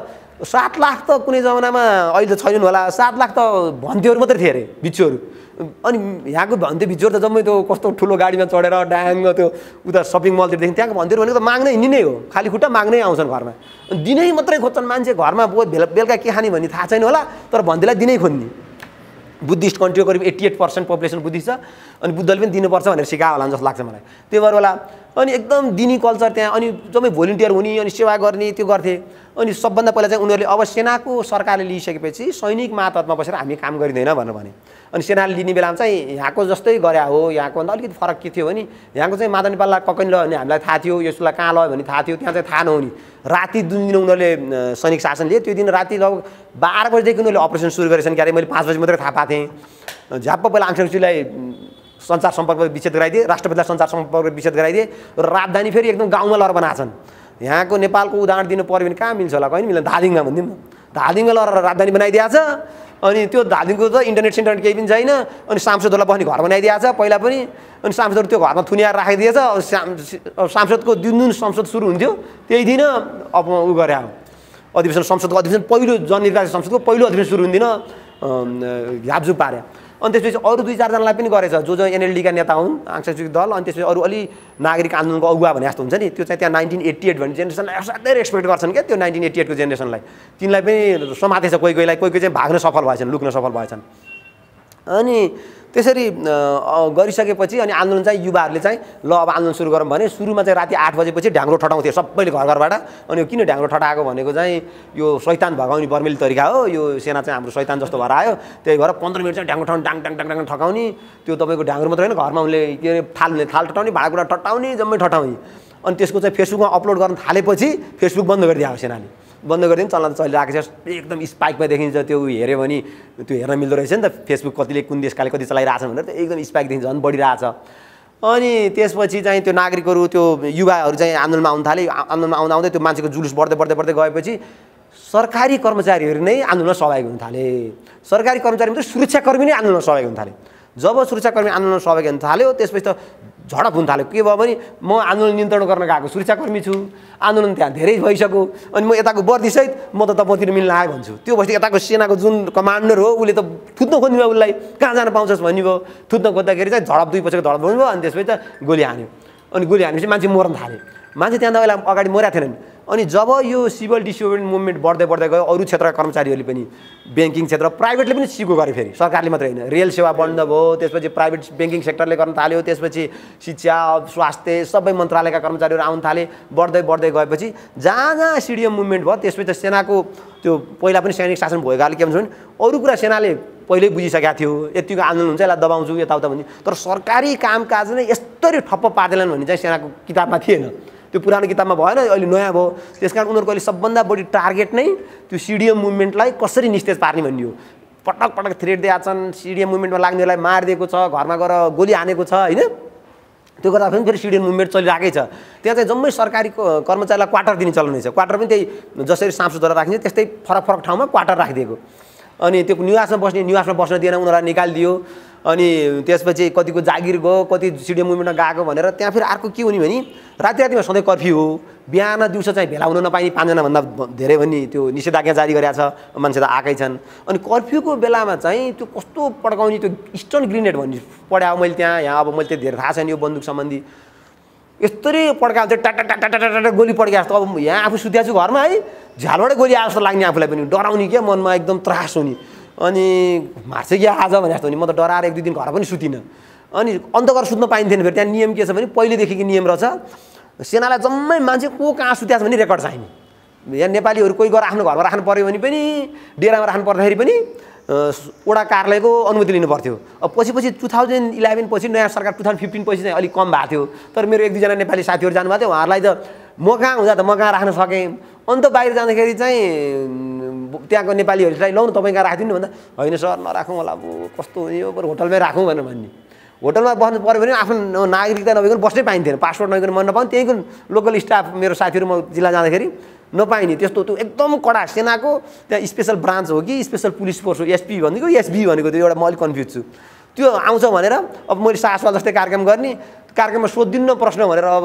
7 लाख त कुनै जमानामा, अहिले त छैनन् होला, 7 लाख त भन्थ्योहरू मात्रै थिए अरे, बिच्छुहरू। अनि यहाँको भन्थे बिच्छुहरू त जम्मै त्यो कस्तो ठुलो गाडीमा चढेर ड्याङ त्यो उता सपिङ मलतिरदेखि त्यहाँको भन्थ्योहरू भनेको त माग्नै हिँड्ने नै हो, खाली खुट्टा माग्नै आउँछन् घरमा, दिनै मात्रै खोज्छन् मान्छे। घरमा बेलुका के खाने भन्ने थाहा छैन होला, तर भन्थेलाई दिनै खोज्ने। बुद्धिस्ट कन्ट्री करिब 88% पपुलेसन बुद्धिस्ट छ, अनि बुद्धले पनि दिनुपर्छ भनेर सिकायो होला जस्तो लाग्छ मलाई, त्यही भएर होला। अनि एकदम दिनी कल्चर त्यहाँ, अनि जम्मै भोलिन्टियर हुने, अनि सेवा गर्ने, त्यो गर्थे। अनि सबभन्दा पहिला चाहिँ उनीहरूले अब सेनाको सरकारले लिइसकेपछि सैनिक मातहतमा बसेर हामी काम गरिँदैन भनेर भने। अनि सेनाले लिने बेलामा चाहिँ यहाँको जस्तै गरे हो, यहाँको भन्दा अलिकति फरक के थियो भने यहाँको चाहिँ मादन नेपाललाई ककैन लयो भने हामीलाई थाहा थियो, यसलाई कहाँ लयो भने थाहा थियो, त्यहाँ चाहिँ थाहा नहुने। राति जुन दिन उनीहरूले सैनिक शासन लिए त्यो दिन राति लगभग 12 बजेदेखि उनीहरूले अपरेसन सुरु गरेछन् क्यारे, मैले 5 बजी मात्रै थाहा पाएको थिएँ। झ्याप्प पहिला आङ सान सू चीलाई सञ्चार सम्पर्क विच्छेद गराइदिए, राष्ट्रपतिलाई सञ्चार सम्पर्क विच्छेद गराइदिए, र राजधानी फेरि एकदम गाउँमा लहर बनाएछन्। यहाँको नेपालको उदाहरण दिनु पऱ्यो भने कहाँ मिल्छ होला, कहीँ मिल्दैन, धादिङमा भनिदिउँ न, धादिङमा लहर राजधानी बनाइदिएको छ। अनि त्यो धादिङको त इन्टरनेट सेन्टर केही पनि छैन, अनि सांसदहरूलाई बस्ने घर बनाइदिएको छ पहिला पनि, अनि सांसदहरू त्यो घरमा थुनिएर राखिदिएछ। सांसदको जुन संसद सुरु हुन्थ्यो त्यही दिन अब उ गरे अधिवेशन, संसदको अधिवेशन पहिलो जननिर्वाचित संसदको पहिलो अधिवेशन सुरु हुँदैन, झापझुप पारे। अनि त्यसपछि अरू 2-4 जनालाई पनि गरेछ, जो NLD का नेता हुन्, आङ सान सू दल, अनि त्यसपछि अरू अलि नागरिक आन्दोलनको अगुवा भने जस्तो हुन्छ नि, त्यो चाहिँ त्यहाँ 1988 भन्ने जेनेरेसनलाई असाध्यै रेस्पेक्ट गर्छन् क्या। त्यो 1988 को जेनेरेसनलाई, तिनलाई पनि समातेछ, कोही कोही चाहिँ भाग्न सफल भएछन्, लुक्न सफल भएछन्। अनि त्यसरी गरिसकेपछि अनि आन्दोलन चाहिँ युवाहरूले चाहिँ ल अब आन्दोलन सुरु गरौँ भने सुरुमा चाहिँ राति 8 बजेपछि ढ्याङ्ग्रो ठटाउँथे सबैले घरबाट। अनि किन ढ्याङ्ग्रो ठटाएको भनेको चाहिँ यो शैतान भगाउने बर्मेली तरिका हो, यो सेना चाहिँ हाम्रो शैतान जस्तो भएर आयो, त्यही भएर 15 मिनट चाहिँ ढ्याङ्ग्रो ठटाउने, डाङ डाङ डाङ डाङ ठकाउने। त्यो तपाईँको ढ्याङ्ग्रो मात्रै होइन, घरमा उनले के अरे थाल ठटाउने, भाँडाकुँडा ठटाउने, जम्मै ठटाउने। अनि त्यसको चाहिँ फेसबुकमा अपलोड गर्न थालेपछि फेसबुक बन्द गरिदिएको सेनाले, बन्द गरिदिनु, चल्न चलिरहेको छ। एकदम स्पाइकमा देखिन्छ, त्यो हेऱ्यो भने त्यो हेर्न मिल्दो रहेछ नि त, फेसबुक कतिले कुन देशकाले कति चलाइरहेछ भनेर त्यो एकदम स्पाइक देखिन्छ, झन् बढिरहेछ। अनि त्यसपछि चाहिँ त्यो नागरिकहरू, त्यो युवाहरू चाहिँ आन्दोलनमा आउन थाले। आन्दोलनमा आउँदै त्यो मान्छेको जुलुस बढ्दै बढ्दै बढ्दै गएपछि सरकारी कर्मचारीहरू नै आन्दोलनमा सहभागी हुन थाले। सरकारी कर्मचारी मात्रै, सुरक्षाकर्मी नै आन्दोलनमा सहभागी हुन थाले। जब सुरक्षाकर्मी आन्दोलनमा सहभागी हुन थाल्यो त्यसपछि त झडप हुन थाल्यो। के भयो भने म आन्दोलन नियन्त्रण गर्न गएको सुरक्षाकर्मी छु, आन्दोलन त्यहाँ धेरै भइसक्यो, अनि म यताको वर्दीसहित म त तपाईँतिर मिल्न आएँ भन्छु। त्यो भएपछि यताको सेनाको जुन कमान्डर हो उसले त थुत्न खोज्नुभयो, उसलाई कहाँ जान पाउँछस् भन्नुभयो। थुत्न खोज्दाखेरि चाहिँ झडप 2 पछिको झडप भन्नुभयो, अनि त्यसपछि त गोली हान्यो। अनि गोली हानेपछि मान्छे मर्न थाल्यो। मान्छे त्यहाँ बेला अगाडि मरेका थिएनन्। अनि जब यो सिभिल डिसोबिडियन्स मुभमेन्ट बढ्दै बढ्दै गयो, अरू क्षेत्रका कर्मचारीहरूले पनि, ब्याङ्किङ क्षेत्र, प्राइभेटले पनि सिको गरे, फेरि सरकारले मात्रै होइन, रेल सेवा बन्द भयो, त्यसपछि प्राइभेट ब्याङ्किङ सेक्टरले गर्न थाल्यो, त्यसपछि शिक्षा, स्वास्थ्य, सबै मन्त्रालयका कर्मचारीहरू आउन थाले। बढ्दै बढ्दै गएपछि जहाँ CDM मुभमेन्ट भयो त्यसपछि त सेनाको त्यो पहिला पनि सैनिक शासन भएकाले के भन्छ भने अरू कुरा सेनाले पहिल्यै बुझिसकेको थियो, यतिको आन्दोलन हुन्छ यसलाई दबाउँछु यताउता भन्ने। तर सरकारी कामकाज नै यस्तरी ठप्प पार्दैनन् भन्ने चाहिँ सेनाको किताबमा थिएन, त्यो पुरानो किताबमा भएन, अहिले नयाँ भयो। त्यसकारण उनीहरूको अहिले सबभन्दा बढी टार्गेट नै त्यो CDM मुभमेन्टलाई कसरी निस्तेज पार्ने भन्ने हो। पटक पटक थ्रेट दिएका छन्, CDM मुभमेन्टमा लाग्नेहरूलाई मारिदिएको छ, घरमा गएर गोली हानेको छ होइन। त्यो गर्दा फेरि CDM मुभमेन्ट चलिरहेकै छ। त्यहाँ चाहिँ जम्मै सरकारी कर्मचारीलाई क्वार्टर दिने चलन रहेछ। क्वार्टर पनि त्यही जसरी सांसदहरू राखिन्छ त्यस्तै फरक फरक ठाउँमा क्वार्टर राखिदिएको। अनि त्यो निवासमा बस्ने, निवासमा बस्न दिएन, उनीहरूलाई निकालिदियो। अनि त्यसपछि कतिको जागिर गयो, कति सिडिएम मुभमेन्टमा गएको भनेर त्यहाँ फेरि अर्को के हुने भने रातिमा सधैँ कर्फ्यू हो, बिहान दिउँसो चाहिँ भेला हुन नपाइने 5 जनाभन्दा धेरै भन्ने त्यो निषेधाज्ञा जारी गरेको छ, मान्छे त आएकै छन्। अनि कर्फ्यूको बेलामा चाहिँ त्यो कस्तो पड्काउने त्यो स्टन ग्रेनेड भन्ने पढायो मैले त्यहाँ, यहाँ अब मैले त्यो धेरै थाहा छैन यो बन्दुक सम्बन्धी, यस्तरी पड्कायो चाहिँ टाटा टाटा टाटा टाटा गोली पड्कायो जस्तो। अब यहाँ आफू सुत्या छु घरमा है, झ्यालबाटै गोली आएको जस्तो लाग्ने, आफूलाई पनि डराउने क्या, मनमा एकदम त्रास हुने, अनि मार्छ कि आज भने जस्तो हुने। म त डराएर 1-2 दिन घर पनि सुतिनँ। अनि अन्त गरेर सुत्न पाइन्थेन। फेरि त्यहाँ नियम के छ भने पहिलेदेखिको नियम रहेछ, सेनालाई जम्मै मान्छे को कहाँ सुत्या छ भने रेकर्ड चाहिने। यहाँ नेपालीहरू कोही गएर आफ्नो घरमा राख्नु पऱ्यो भने पनि, डेरामा राख्नु पर्दाखेरि पनि वडा कार्यालयको अनुमति लिनु पर्थ्यो। अब पछि 2011 पछि नयाँ सरकार 2015 पछि चाहिँ अलिक कम भएको थियो। तर मेरो 1-2 जना नेपाली साथीहरू जानुभएको थियो, उहाँहरूलाई त म कहाँ हुँदा त म कहाँ राख्न सकेँ। अन्त बाहिर जाँदाखेरि चाहिँ त्यहाँको नेपालीहरूलाई लौ न तपाईँ कहाँ राखिदिनु भन्दा होइन सर नराखौँ होला, अब कस्तो हुने हो, बरु होटलमै राखौँ भनेर भन्ने। होटलमा बस्नु पऱ्यो भने आफ्नो नागरिकता नभइकन बस्नै पाइन्थेन, पासपोर्ट नभइकन मन नपाउने। त्यहीँको लोकल स्टाफ मेरो साथीहरू म जिल्ला जाँदाखेरि नपाइने त्यस्तो। त्यो एकदम कडा सेनाको त्यहाँ स्पेसल ब्रान्च हो कि स्पेसल पुलिस फोर्स हो, एसपी भनेको एसबी भनेको त्यो एउटा म अलिक कन्फ्युज छु। त्यो आउँछ भनेर अब मैले सासवा जस्तै कार्यक्रम गर्ने, कार्यक्रममा सोधिदिनु प्रश्न भनेर अब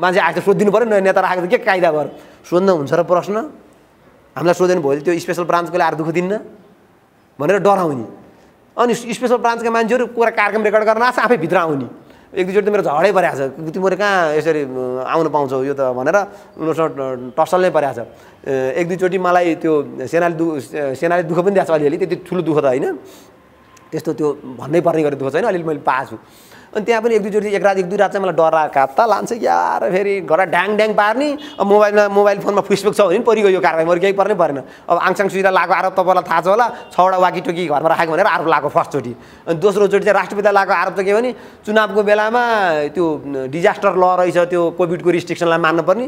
मान्छे आएको सोधिदिनु पऱ्यो, नयाँ नेता राखेको के कायदा भएर सोध्न हुन्छ र प्रश्न हामीलाई सोधेन भोलि त्यो स्पेसल ब्रान्चकोले आएर दुःख दिन्न भनेर डराउने। अनि स्पेसल ब्रान्चका मान्छेहरू पुरा कार्यक्रम रेकर्ड गर्न आएको आफै भित्र आउने। 1-2 चोटि त मेरो झगडै परेको छ, तिमीहरू कहाँ यसरी आउनु पाउँछौ यो त भनेर उनीहरूसँग टसल नै परेको छ। 1-2 चोटि मलाई त्यो सेनाले दुःख पनि दिएको छ अलिअलि, त्यति ठुलो दुःख त होइन, त्यस्तो त्यो भन्नै पर्ने गरी दुःख छैन, अलिअलि मैले पाएको छु। अनि त्यहाँ पनि 1-2 चोटि एक रात चाहिँ मलाई डर कात्ता लान्छ यार, फेरि घर ड्याङ पार्ने। अब मोबाइल फोनमा फेसबुक छ भने पनि परिगयो यो कारबाही, मैले केही पर्नै परेन। अब आङसाङ सुइरा लागेको आरोप तपाईँलाई थाहा छ होला, 6वटा वाकीटोकी घरमा राखेको भनेर आरोप लागेको फर्स्टचोटि। अनि दोस्रोचोटि चाहिँ राष्ट्रपिता लागेको आरोप चाहिँ के भने चुनावको बेलामा त्यो डिजास्टर ल रहेछ, त्यो कोभिडको रिस्ट्रिक्सनलाई मान्नुपर्ने।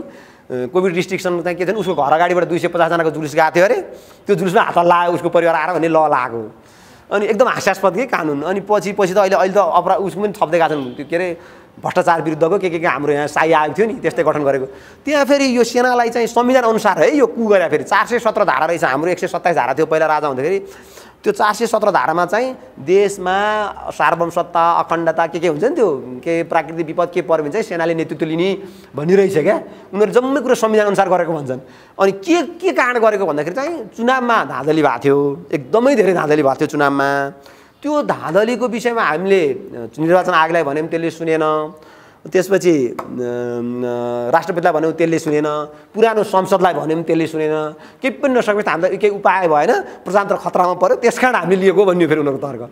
कोभिड रिस्ट्रिक्सन चाहिँ के थियो उसको घर अगाडिबाट 250 जनाको जुलुस गएको थियो अरे, त्यो जुलुसमा हात लाग्यो उसको परिवार आएर भन्ने ल लागेको। अनि एकदम हास्यास्पद के कानुन। अनि पछि त अहिले त अपराध उसको पनि थप्दै गएको छन्, त्यो के अरे भ्रष्टाचार विरुद्धको के हाम्रो यहाँ साई आएको थियो नि त्यस्तै गठन गरेको। त्यहाँ फेरि यो सेनालाई चाहिँ संविधान अनुसार है यो कु गरे फेरि 417 धारा रहेछ, हाम्रो 127 धारा थियो पहिला राजा हुँदाखेरि। त्यो 417 धारामा चाहिँ देशमा सार्वभौम सत्ता अखण्डता के हुन्छ नि, त्यो के प्राकृतिक विपद के पर्यो भने चाहिँ सेनाले नेतृत्व लिने भनिरहेछ क्या। उनीहरू जम्मै कुरो संविधान अनुसार गरेको भन्छन्। अनि के कारण गरेको भन्दाखेरि चाहिँ चुनावमा धाँधली भएको थियो, एकदमै धेरै धाँधली भएको थियो चुनावमा। त्यो धाँधलीको विषयमा हामीले निर्वाचन आयोगलाई भन्यौँ, त्यसले सुनेन। त्यसपछि राष्ट्रपतिलाई भन्यौँ, त्यसले सुनेन। पुरानो संसदलाई भन्यौँ, त्यसले सुनेन। केही पनि नसकेपछि हामीलाई केही उपाय भएन, प्रजातन्त्र खतरामा पऱ्यो, त्यस कारण हामीले लिएको भन्यो फेरि उनीहरूको तर्क।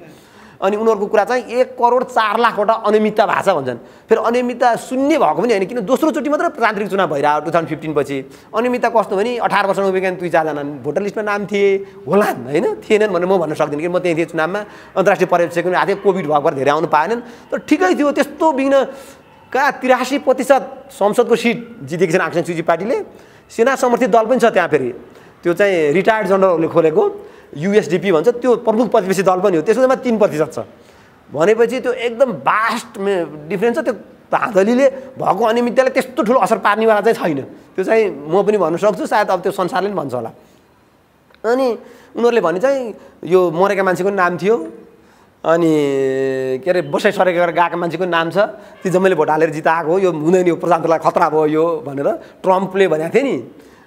अनि उनीहरूको कुरा चाहिँ 1,04,00,000वटा अनियमितता भएको छ भन्छन्। फेरि अनियमितता शून्य भएको पनि होइन, किन दोस्रोचोटि मात्र प्रजातान्त्रिक चुनाव भइरह्यो 2015 पछि। अनियमितता कस्तो भने 18 वर्षमा उभिएका 2-4 जना भोटर लिस्टमा नाम थिए होला होइन, थिएनन् भनेर म भन्न सक्दिनँ, किन म त्यहीँ थिएँ चुनावमा। अन्तर्राष्ट्रिय पर्यवेक्षक पनि आएको थियो, कोभिड भएको भएर धेरै आउनु पाएनन्। तर ठिकै थियो, त्यस्तो बिघ्न कहाँ 83% संसदको सिट जितेको छन् आङसाङ सुची पार्टीले। सेना समर्थित दल पनि छ त्यहाँ, फेरि त्यो चाहिँ रिटायर्ड जनरलहरूले खोलेको USDP भन्छ, त्यो प्रमुख प्रतिपक्षी दल पनि हो, त्यसमा 3% छ भनेपछि त्यो एकदम भास्ट डिफ्रेन्स छ। त्यो धाँधलीले भएको अनियमितताले त्यस्तो ठुलो असर पार्नेवाला चाहिँ छैन, त्यो चाहिँ म पनि भन्न सक्छु, सायद अब त्यो संसारले पनि भन्छ होला। अनि उनीहरूले भने चाहिँ यो मरेका मान्छेको नाम थियो, अनि के अरे बसाइ सरेको गरेर गएको मान्छेको नाम छ, ती जम्मैले भोट हालेर जिताएको हो, यो हुँदैन, यो प्रजातन्त्रलाई खतरा भयो यो भनेर ट्रम्पले भनेको थियो नि।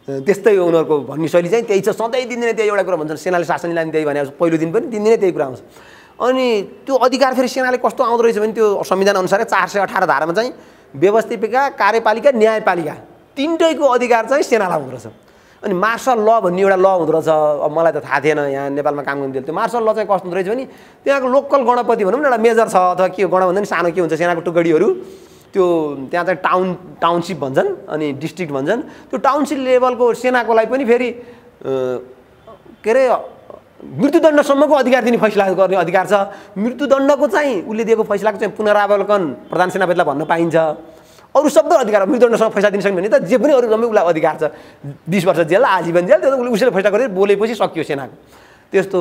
त्यस्तै हो उनीहरूको भन्ने शैली चाहिँ त्यही छ, सधैँ दिनदिनै त्यही एउटा कुरा भन्छन्। सेनाले शासन लिलामी त्यही भने पहिलो दिन पनि दिनदिनै त्यही कुरा आउँछ। अनि त्यो अधिकार फेरि सेनाले कस्तो आउँदो रहेछ भने त्यो संविधान अनुसार 418 धारामा चाहिँ व्यवस्थापिका, कार्यपालिका, न्यायपालिका तिनटैको अधिकार चाहिँ सेनालाई हुँदो रहेछ। अनि मार्सल ल भन्ने एउटा ल हुँदो रहेछ, अब मलाई त थाहा थिएन, यहाँ नेपालमा काम गर्नु थियो। त्यो मार्सल ल चाहिँ कस्तो हुँदो रहेछ भने त्यहाँको लोकल गणपति भनौँ न, एउटा मेजर छ अथवा के गण भन्दा पनि सानो के हुन्छ, सेनाको टुकडीहरू त्यो त्यहाँ चाहिँ टाउनसिप भन्छन् अनि डिस्ट्रिक्ट भन्छन्। त्यो टाउनसिप लेभलको सेनाकोलाई पनि फेरि के अरे मृत्युदण्डसम्मको अधिकार दिने फैसला गर्ने अधिकार छ। मृत्युदण्डको चाहिँ उसले दिएको फैसलाको चाहिँ पुनरावलोकन प्रधान सेनापतिलाई भन्न पाइन्छ। अरू शब्द अधिकार मृत्युदण्डसँग फैसला दिन सक्ने भने त जे पनि अरू जम्मै उसलाई अधिकार छ, 20 वर्ष जेल, आजीवन जेल, त्यो उसले फैसला गरेर बोलेपछि सकियो सेनाको त्यस्तो।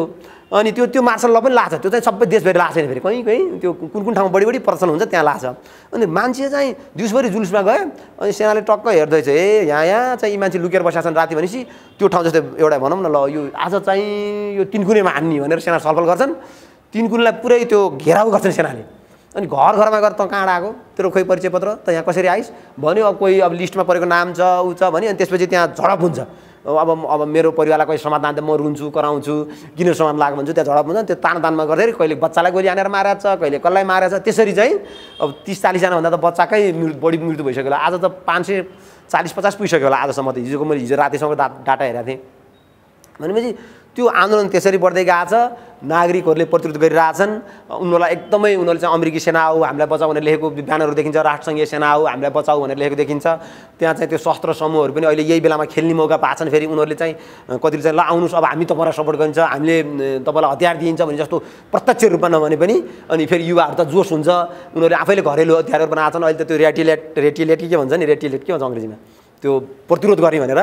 अनि त्यो मार्सल ल पनि लाग्छ, त्यो चाहिँ सबै देशभरि लाग्छ नि, फेरि कहीँ त्यो कुन ठाउँमा बढी प्रचलन हुन्छ त्यहाँ लाग्छ। अनि मान्छे चाहिँ दिउँसभरि जुलुसमा गयो, अनि सेनाले टक्क हेर्दैछ, ए यहाँ चाहिँ यी मान्छे लुकेर बसेका छन् राति भनेपछि त्यो ठाउँ जस्तै एउटा भनौँ न, ल यो आज चाहिँ यो टिनकुनेमा हान्ने भनेर सेना छलफल गर्छन्। तिनकुनलाई पुरै त्यो घेराउ गर्छन् सेनाले। अनि घर घरमा गएर त कहाँ आएको तेरो खोइ परिचय पत्र त यहाँ कसरी आइस भन्यो। अब कोही अब लिस्टमा परेको नाम छ ऊ छ भने अनि त्यसपछि त्यहाँ झडप हुन्छ। अब मेरो परिवारलाई कोही समाधान त म रुन्छु कराउँछु किन समाधान लाग्यो भन्छु, त्यहाँ झडप हुन्छ। त्यो तानतानमा गर्दाखेरि कहिले बच्चालाई गोली हानेर मारेको छ, कहिले कसलाई मारेको छ। त्यसरी चाहिँ अब 30-40 जना भन्दा त बच्चाकै बढी मृत्यु भइसक्यो होला। आज त 540-50 पुगिसक्यो होला आजसम्म। त हिजोको मैले हिजो रातिसम्म डाटा हेरेको थिएँ। भनेपछि त्यो आन्दोलन त्यसरी बढ्दै गएको छ। नागरिकहरूले प्रतिरोध गरिरहेछन्। उनीहरूलाई एकदमै उनीहरूले चाहिँ अमेरिकी सेना हो हामीलाई बचाऊ भनेर लेखेको ब्यानरहरू देखिन्छ, राष्ट्रसङ्घीय सेना हो हामीलाई बचाऊ भनेर लेखेको देखिन्छ। त्यहाँ चाहिँ त्यो शस्त्र समूहहरू पनि अहिले यही बेलामा खेल्ने मौका पाछन्। फेरि उनीहरूले चाहिँ कतिले चाहिँ ल आउनुहोस् अब हामी तपाईँलाई सपोर्ट गरिन्छ, हामीले तपाईँलाई हतियार दिइन्छ भने जस्तो प्रत्यक्ष रूपमा नभने पनि। अनि फेरि युवाहरू त जोस हुन्छ, उनीहरूले आफैले घरेलु हतियारहरू बनाएको छन्। अहिले त त्यो रेटिलेट के भन्छ नि, रेटिलेट के भन्छ अङ्ग्रेजीमा, त्यो प्रतिरोध गर्ने भनेर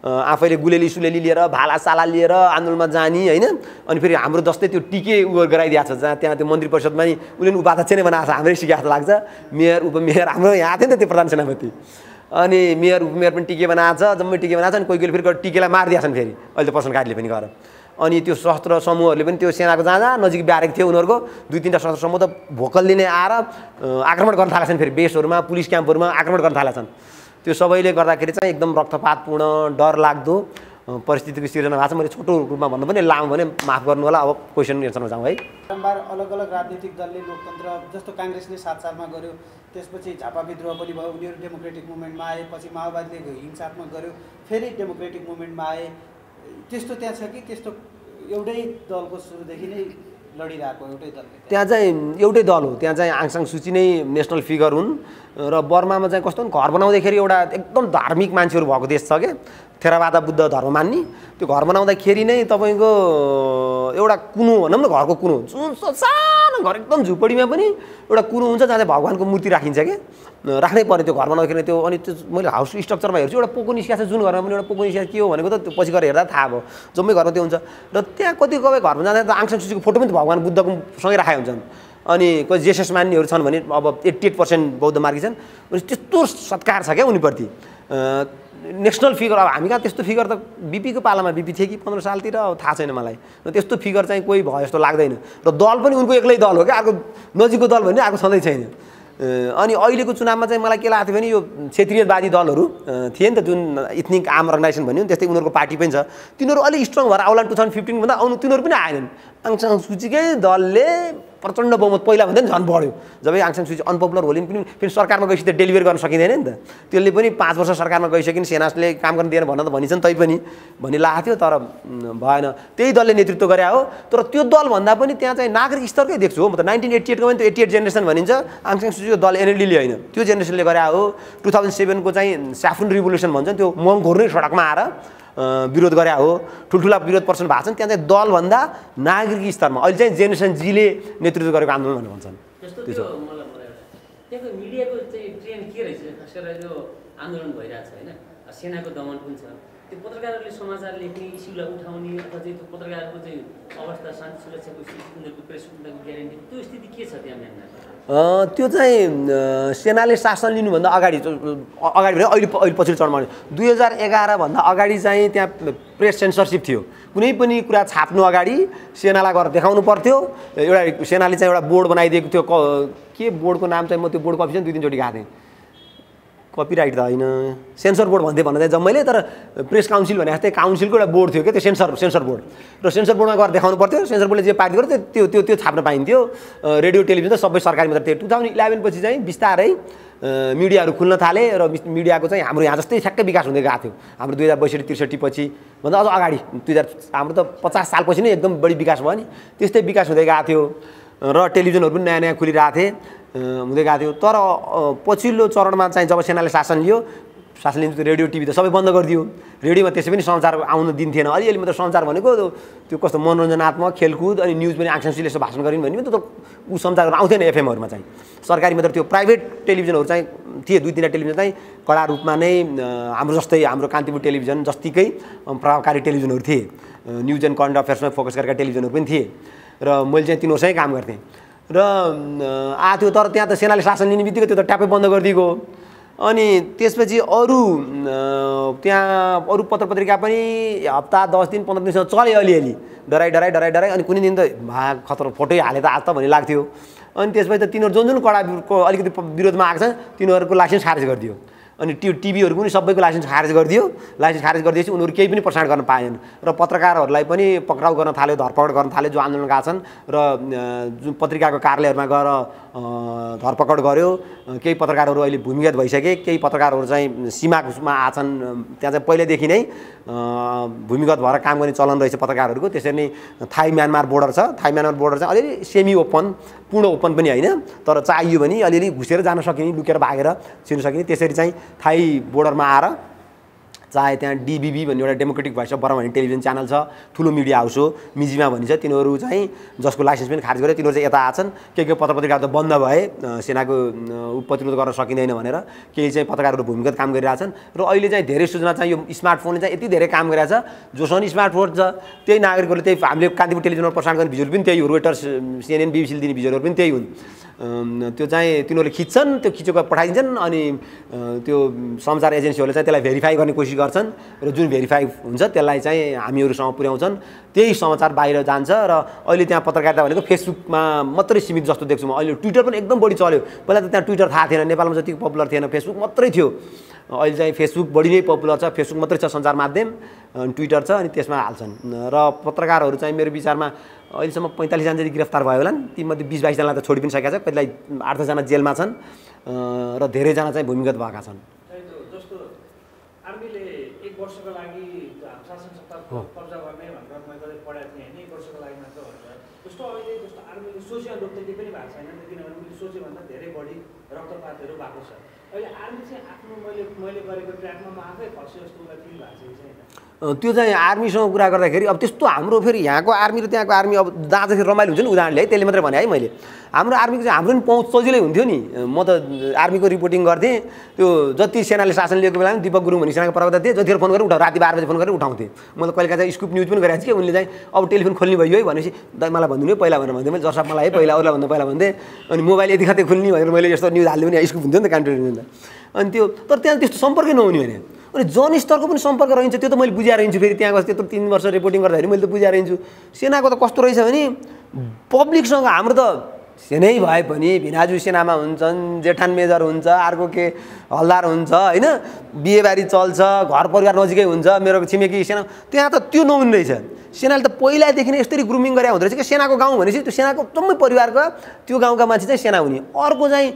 आफैले गुलेली सुलेली लिएर भाला साला लिएर आन्दोलनमा जाने होइन। अनि फेरि हाम्रो जस्तै त्यो टिके गराइदिएको छ जहाँ त्यहाँ त्यो मन्त्री परिषदमा नि उसले उपाध्यक्ष नै बनाएको छ, हाम्रै सिकाएको लाग्छ। मेयर उपमेयर हाम्रो यहाँ थियो नि त त्यो प्रधान सेनापति, अनि मेयर उपमेयर पनि टिके बनाएको छ, जम्मै टिके बनाएको छ। अनि कोही कोही फेरि टिकेलाई मारिदिएको छन् फेरि अहिले त प्रशासनकारीले पनि गएर। अनि त्यो शस्त्र समूहहरूले पनि त्यो सेनाको जहाँ नजिक ब्यारेक थियो उनीहरूको 2-3टा शस्त्र समूह त भोकल दिने आएर आक्रमण गर्न थालेछन्। फेरि बेसहरूमा पुलिस क्याम्पहरूमा आक्रमण गर्न थालेछन्। त्यो सबैले गर्दाखेरि चाहिँ एकदम रक्तपातपूर्ण डरलाग्दो परिस्थितिको सिर्जना भएको छ। मैले छोटो रूपमा भन्नु पनि लामो भने माफ गर्नु होला। अब क्वेसन एन्सरमा जाउँ है। बारम्बार अलग अलग राजनीतिक दलले लोकतन्त्र जस्तो काङ्ग्रेसले 7 सालमा गर्यो, त्यसपछि झापा विद्रोह पनि भयो, उनीहरू डेमोक्रेटिक मुभमेन्टमा आए, पछि माओवादीले हिंसात्मक गर्यो, फेरि डेमोक्रेटिक मुभमेन्टमा आए। त्यस्तो त्यहाँ छ कि त्यस्तो एउटै दलको सुरुदेखि नै लडिरहेको एउटै दलले? त्यहाँ चाहिँ एउटै दल हो। त्यहाँ चाहिँ आङ सान सुची नै नेसनल फिगर हुन् र बर्मामा चाहिँ कस्तो घर बनाउँदाखेरि एउटा एकदम धार्मिक मान्छेहरू भएको देश छ क्या, थेरावादा बुद्ध धर्म मान्ने। त्यो घर बनाउँदाखेरि नै तपाईँको एउटा कुनो भनौँ न, घरको कुनो जुन सानो घर एकदम झुपडीमा पनि एउटा कुनो हुन्छ जहाँ चाहिँ भगवान्को मूर्ति राखिन्छ क्या, राख्नै पर्ने त्यो घर बनाउँदाखेरि। त्यो अनि त्यो मैले हाउस स्ट्रक्चरमा हेर्छु एउटा पोको निस्किएको छ, जुन घरमा पनि एउटा पोको निस्किएको के हो भनेको त त्यो पछि गएर हेर्दा थाहा भयो। जम्मै घरमा त्यो हुन्छ। र त्यहाँ कति कति घरमा जाँदा त आङ सान सुचीको फोटो पनि त भगवान् बुद्धको सँगै राखेका हुन्छन्। अनि कोही जेसस मान्नेहरू छन् भने अब 88% बौद्ध मार्गी छन्। अनि त्यस्तो सत्कार छ क्या उनीप्रति। नेसनल फिगर अब हामी कहाँ त्यस्तो फिगर त बिपीको पालामा बिपी थियो कि 15 सालतिर, अब थाहा छैन मलाई। र त्यस्तो फिगर चाहिँ कोही भयो जस्तो लाग्दैन। र दल पनि उनको एक्लै दल हो क्या, अर्को नजिकको दल भने अर्को छँदै छैन। अनि अहिलेको चुनावमा चाहिँ मलाई के लाग्थ्यो भने यो क्षेत्रीयवादी दलहरू थिए नि त, जुन इथनिक आर्म अर्गनाइजेसन भन्यो त्यस्तै उनीहरूको पार्टी पनि छ, तिनीहरू अलिक स्ट्रङ भएर आउला 2015 भन्दा आउनु तिनीहरू पनि आएनन्। आङ सान सुचीकै दलले प्रचण्ड बहुमत पहिला भन्दा पनि झन् बढ्यो। जब आङ सान सुची अनपपुलर होलिन् पनि फेरि सरकारमा गएपछि त डेलिभर गर्न सकिँदैन नि त। त्यसले पनि 5 वर्ष सरकारमा गइसकिन्, सेनाले काम गर्न दिएर भन्न त भनिन्छन् तैपनि भनिरहेको थियो, तर भएन। त्यही दलले नेतृत्व गरे हो। तर त्यो दलभन्दा पनि त्यहाँ चाहिँ नागरिक स्तरकै देख्छु हो म त। 1988 को पनि त्यो 88 जेनेरेसन भनिन्छ, आङ सान सुचीको दल एनएलडीले होइन, त्यो जेनेरेसनले गरे हो। 2007 को चाहिँ स्याफ्रुन रिभोल्युसन भन्छ, त्यो मङ्गोहरू नै सडकमा आएर विरोध गरे हो। ठुल्ठुला विरोध पर्सन भएको छन्। त्यहाँ चाहिँ दलभन्दा नागरिक स्तरमा अहिले चाहिँ जेनेरेसन जीले नेतृत्व गरेको आन्दोलन भनेर भन्छन्। त्यस्तो त्यहाँको मिडियाको चाहिँ ट्रेन्ड के रहेछ? खास गरेर यो आन्दोलन भइरहेको छ होइन, सेनाको दमन पनि छ, त्यो पत्रकारहरूले समाचार लेख्ने इस्युलाई उठाउने अथवा चाहिँ त्यो पत्रकारको चाहिँ अवस्था शान्ति सुरक्षाको उनीहरूको प्रेस फ्रिडमको ग्यारेन्टी त्यो स्थिति के छ त्यहाँ म्यानमा? त्यो चाहिँ सेनाले शासन लिनुभन्दा अगाडि भने अहिले पछिल्लो चरणमा 2011 भन्दा अगाडि चाहिँ त्यहाँ प्रेस सेन्सरसिप थियो। कुनै पनि कुरा छाप्नु अगाडि सेनालाई गएर देखाउनु पर्थ्यो। एउटा सेनाले चाहिँ एउटा बोर्ड बनाइदिएको थियो, के बोर्डको नाम चाहिँ म त्यो बोर्डको अफिसमा 2-3 चोटि गएको थिएँ। कपिराइट त होइन, सेन्सर बोर्ड भन्थे भन्न चाहिँ जम्मैले, तर प्रेस काउन्सिल भने जस्तै काउन्सिलको एउटा बोर्ड थियो क्या, त्यो सेन्सर बोर्ड। र सेन्सर बोर्डमा गएर देखाउनु पर्थ्यो। सेन्सर बोर्डले जे पारित गर्यो त्यो छाप्न पाइन्थ्यो। रेडियो टेलिभिजन त सबै सरकारी मात्र थियो। 2011 पछि चाहिँ बिस्तारै मिडियाहरू खुल्न थाले र मिडियाको चाहिँ हाम्रो यहाँ जस्तै ठ्याक्कै विकास हुँदै गएको थियो। हाम्रो 2062-63 पछि भन्दा अझ अगाडि 2000 हाम्रो त 50 सालपछि नै एकदम बढी विकास भयो नि, त्यस्तै विकास हुँदै गएको थियो। र टेलिभिजनहरू पनि नयाँ नयाँ खुलिरहेको थिए, हुँदै गएको थियो। तर पछिल्लो चरणमा चाहिँ जब सेनाले शासन लियो, रेडियो टिभी त सबै बन्द गरिदियो। रेडियोमा त्यसै पनि समाचार आउन दिन्थेन। अलिअलि मात्र समाचार भनेको त्यो कस्तो मनोरञ्जनात्मक खेलकुद अनि न्युज पनि आङ सान सुचीले यसो भाषण गरिन् भने त ऊ समाचारहरू आउँथेन एफएमहरूमा चाहिँ। सरकारी मात्र त्यो प्राइभेट टेलिभिजनहरू चाहिँ थिए, 2-3 टेलिभिजन चाहिँ कडा रूपमा नै हाम्रो जस्तै हाम्रो कान्तिपुर टेलिभिजन जस्तिकै प्रभावकारी टेलिभिजनहरू थिए। न्युज एन्ड करेन्ट अफेयर्समा फोकस गरेका टेलिभिजनहरू पनि थिए र मैले चाहिँ तिनीहरूसँगै काम गर्थेँ। र आएको थियो, तर त्यहाँ त सेनाले शासन लिने बित्तिकै त्यो त ट्यापै बन्द गरिदिएको। अनि त्यसपछि अरू त्यहाँ अरू पत्र पत्रिका पनि हप्ता 10 दिन 15 दिनसम्म चल्यो अलिअलि डराइ अनि कुनै दिन त खतरा फोटै हाले त आज त भन्ने लाग्थ्यो। अनि त्यसपछि त तिनीहरू जुन कडाको अलिकति विरोधमा आएको छ तिनीहरूको लाइसेन्स खारेज गरिदियो। अनि त्यो टिभीहरू पनि सबैको लाइसेन्स खारेज गरिदियो। लाइसेन्स खारेज गरिदिएपछि उनीहरू केही पनि प्रसारण गर्न पाएन र पत्रकारहरूलाई पनि पक्राउ गर्न थाल्यो, धरपकड गर्न थाल्यो जो आन्दोलन गएका छन् र जुन पत्रिकाको कार्यालयहरूमा गएर धरपकड गर्यो। केही पत्रकारहरू अहिले भूमिगत भइसके, केही पत्रकारहरू चाहिँ सीमामा आछन्। त्यहाँ चाहिँ पहिलेदेखि नै भूमिगत भएर काम गर्ने चलन रहेछ पत्रकारहरूको। त्यसरी नै थाई म्यानमार बोर्डर छ। थाई म्यानमार बोर्डर चाहिँ अलिअलि सेमी ओपन, पूर्ण ओपन पनि होइन, तर चाहियो भने अलिअलि घुसेर जान सकिने, लुकेर भागेर छिर्न सकिने। त्यसरी चाहिँ थाई बोर्डरमा आएर चाहे त्यहाँ डिबिबी भन्ने एउटा डेमोक्रेटिक भोइस अफ बर्मा भन्ने टेलिभिजन च्यानल छ, ठुलो मिडिया हाउस हो, मिजिमा भनिन्छ, तिनीहरू चाहिँ जसको लाइसेन्स पनि खारेज गरे तिनीहरू चाहिँ यता आछन्। के पत्र पत्रिकाहरू त बन्द भए, सेनाको प्रतिरोध गर्न सकिँदैन भनेर। केही चाहिँ पत्रकारहरू भूमिगत काम गरिरहेछन् र अहिले चाहिँ धेरै सूचना चाहिँ यो स्मार्टफोनले चाहिँ यति धेरै काम गरिरहेछ। जोसँग स्मार्टफोन छ त्यही नागरिकहरूले त्यही हामीले कान्तिपुर टेलिभिजनमा प्रसारण गर्ने भिजुअल पनि त्यही हो, रोइटर्स CNN BBC दिने भिजुअलहरू पनि त्यही हुन्। त्यो चाहिँ तिनीहरूले खिच्छन्, त्यो खिचेको पठाइदिन्छन् अनि त्यो समाचार एजेन्सीहरूले चाहिँ त्यसलाई भेरिफाई गर्ने कोसिस गर्छन् र जुन भेरिफाई हुन्छ त्यसलाई चाहिँ हामीहरूसँग पुर्याउँछन्। त्यही समाचार बाहिर जान्छ र अहिले त्यहाँ पत्रकारिता भनेको फेसबुकमा मात्रै सीमित जस्तो देख्छु म। अहिले ट्विटर पनि एकदम बढी चल्यो। पहिला त त्यहाँ ट्विटर थाहा थिएन, नेपालमा जति पपुलर थिएन, फेसबुक मात्रै थियो। अहिले चाहिँ फेसबुक बढी नै पपुलर छ। फेसबुक मात्रै छ सञ्चार माध्यम, ट्विटर छ, अनि त्यसमा हाल्छन्। र पत्रकारहरू चाहिँ मेरो विचारमा अहिलेसम्म 45 जना जति गिरफ्तार भयो होला। तीमध्ये 20-22 जनालाई त छोडी पनि सकेका छ, कतिलाई 8-10 जना जेलमा छन् र धेरैजना चाहिँ भूमिगत भएका छन्। जस्तो आर्मीले 1 वर्षको लागि शासन सत्ता कब्जा गर्ने भनेर मैले पढाएको थिएँ होइन, 1 वर्षको लागि मात्र भनेर। जस्तो अहिले जस्तो आर्मीले सोसियल लोकतन्त्र पनि भएको छैन, किनभने मैले सोचेभन्दा धेरै बढी रक्तपातहरू भएको छ। अहिले आर्मी चाहिँ आफ्नो मैले गरेको ट्र्याकमा म आफै फस्यो जस्तो मलाई फिल भएको छ। त्यो चाहिँ आर्मीसँग कुरा गर्दाखेरि अब त्यस्तो हाम्रो फेरि यहाँको आर्मी र त्यहाँको आर्मी अब जाँदाखेरि रमाइलो हुन्छ नि, उदाहरणले है, त्यसले मात्रै भने है मैले। हाम्रो आर्मीको चाहिँ हाम्रो पनि पहुँच सजिलै हुन्थ्यो नि। म त आर्मीको रिपोर्टिङ गर्थेँ, त्यो जति सेनाले शासन लिएको बेलामा दिपक गुरुङ भन्ने सेनाको प्रवक्ता थिए, जतिखेर फोन गरेर उठाउ, राति 12 बजे फोन गरेर उठाउँथेँ। मैले कहिले चाहिँ स्कुप न्युज पनि गरेको थिएँ कि उनले चाहिँ अब टेलिफोन खोल्ने भयो है भनेपछि मलाई भन्नु पहिला भनेर भन्थेँ मैले, जर्साप मलाई है पहिला, अरूलाई भन्दा पहिला भन्थेँ। अनि मोबाइल यति खाते खोल्ने भनेर मैले यस्तो न्युज हाल्दिउँ नि, स्कुप हुन्थ्यो नि त कान्ट्री न्युज। अनि त्यो तर त्यहाँ त्यस्तो सम्पर्कै नहुने भने अनि जनस्तरको पनि सम्पर्क रहन्छ। त्यो त मैले बुझाएर हिँड्छु। फेरि त्यहाँ गएर त्यत्रो 3 वर्ष रिपोर्टिङ गर्दाखेरि मैले त बुझाएर हिँड्छु। सेनाको त कस्तो रहेछ भने पब्लिकसँग हाम्रो त सेनै भए पनि भिनाजु सेनामा हुन्छन्, जेठान मेजर हुन्छ, अर्को के हल्दार हुन्छ होइन, बिहेबारी चल्छ, घर परिवार नजिकै हुन्छ, मेरो छिमेकी सेना, त्यहाँ त त्यो नहुने रहेछ। सेनाले त पहिलादेखि नै यस्तरी ग्रुमिङ गरे हुँदो रहेछ कि सेनाको गाउँ भनेपछि त्यो सेनाको जम्मै परिवारको त्यो गाउँका मान्छे चाहिँ सेना हुने, अर्को चाहिँ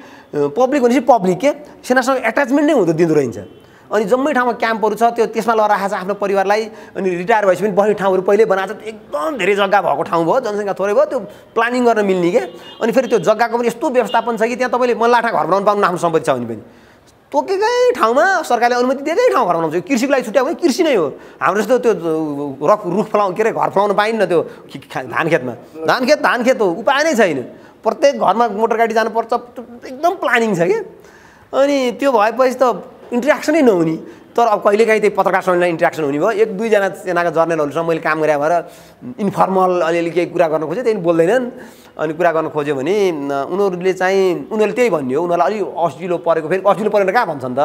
पब्लिक भनेपछि पब्लिक के सेनासँग एट्याचमेन्ट नै हुँदो दिँदो रहेछ। अनि जम्मै ठाउँमा क्याम्पहरू छ, त्यो त्यसमा लगेर राखेको छ आफ्नो परिवारलाई। अनि रिटायर भएपछि पनि बढी ठाउँहरू पहिले बनाएको छ, एकदम धेरै जग्गा भएको ठाउँ भयो, जनसङ्ख्या थोरै भयो, त्यो प्लानिङ गर्न मिल्ने के। अनि फेरि त्यो जग्गाको पनि यस्तो व्यवस्थापन छ कि त्यहाँ तपाईँले मल्लाठा घर बनाउनु पाउनु आफ्नो सम्पत्ति छ भने पनि तोकेकै ठाउँमा सरकारले अनुमति दिएकै ठाउँ घर बनाउँछ। कृषिको लागि छुट्याएको भने कृषि नै हो। हाम्रो जस्तो त्यो रुख फलाउ के अरे घर फलाउनु पाइन्न त्यो धान खेतमा, धान खेत हो, उपाय नै छैन। प्रत्येक घरमा मोटर गाडी जानुपर्छ, एकदम प्लानिङ छ कि। अनि त्यो भएपछि त इन्ट्रेक्सनै नहुने। तर अब कहिलेकाहीँ त्यही पत्रकारसँगलाई इन्ट्रेक्सन हुने भयो। 1-2 जना सेनाका जर्नलहरूसँग मैले काम गरे भएर इन्फर्मल अलिअलि केही कुरा गर्न खोजेँ, त्यही बोल्दैनन्। अनि कुरा गर्न खोज्यो भने उनीहरूले त्यही भन्ने हो, उनीहरूलाई अलिक असिलो परेको, फेरि असिलो परेर कहाँ भन्छन् त,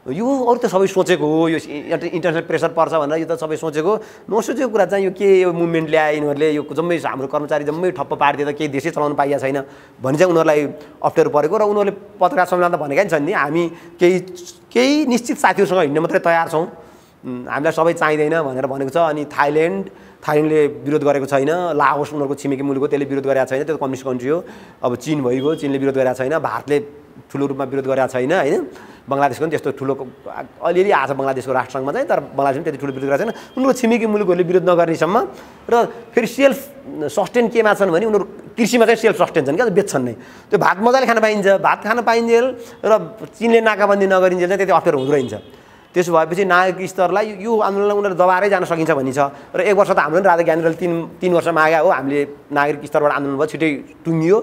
यो अरू त सबै सोचेको हो, यो इन्टरनेसनल प्रेसर पर्छ भनेर यो त सबै सोचेको, नसोचेको कुरा चाहिँ यो के यो मुभमेन्ट ल्याए यिनीहरूले, यो जम्मै हाम्रो कर्मचारी जम्मै ठप्प पारिदिए त केही देशै चलाउनु पाइएको छैन भने चाहिँ उनीहरूलाई अप्ठ्यारो परेको। र उनीहरूले पत्रकार सम्मेलन त भनेकै छन् नि, हामी केही निश्चित साथीहरूसँग हिँड्न मात्रै तयार छौँ, हामीलाई सबै चाहिँदैन भनेर भनेको छ। अनि थाइल्यान्डले विरोध गरेको छैन, लाओस उनीहरूको छिमेकी मुलुक हो त्यसले विरोध गरेको छैन, त्यो कम्युनिस्ट कन्ट्री हो। अब चीन भइगयो, चीनले विरोध गरेको छैन, भारतले ठुलो रूपमा विरोध गरेको छैन होइन। बङ्गलादेशको पनि त्यस्तो ठुलो अलिअलि आएको छ बङ्गलादेशको राष्ट्रसङ्घमा चाहिँ, तर बङ्गलादेश पनि त्यति ठुलो विरोध गरेको छैन। उनीहरूको छिमेकी मुलुकहरूले विरोध नगर्नेसम्म। र फेरि सेल्फ सस्टेन केमा छन् भने उनीहरू कृषिमा चाहिँ सेल्फ सस्टेन छन् क्या, बेच्छन् नै। त्यो भात मजाले खान पाइन्छ, भात खान पाइन्जेल र चीनले नाकाबन्दी नगरिन्जेल चाहिँ त्यति अप्ठ्यारो हुँदो रहेछ। त्यसो भएपछि नागरिक स्तरलाई यो आन्दोलनलाई उनीहरू दबाएरै जान सकिन्छ भन्ने छ। र 1 वर्ष त हाम्रो पनि राजा ज्ञानेन्द्रले 3 वर्ष माग्या हो, हामीले नागरिक स्तरबाट आन्दोलन भयो, छिटै टुङ्गियो।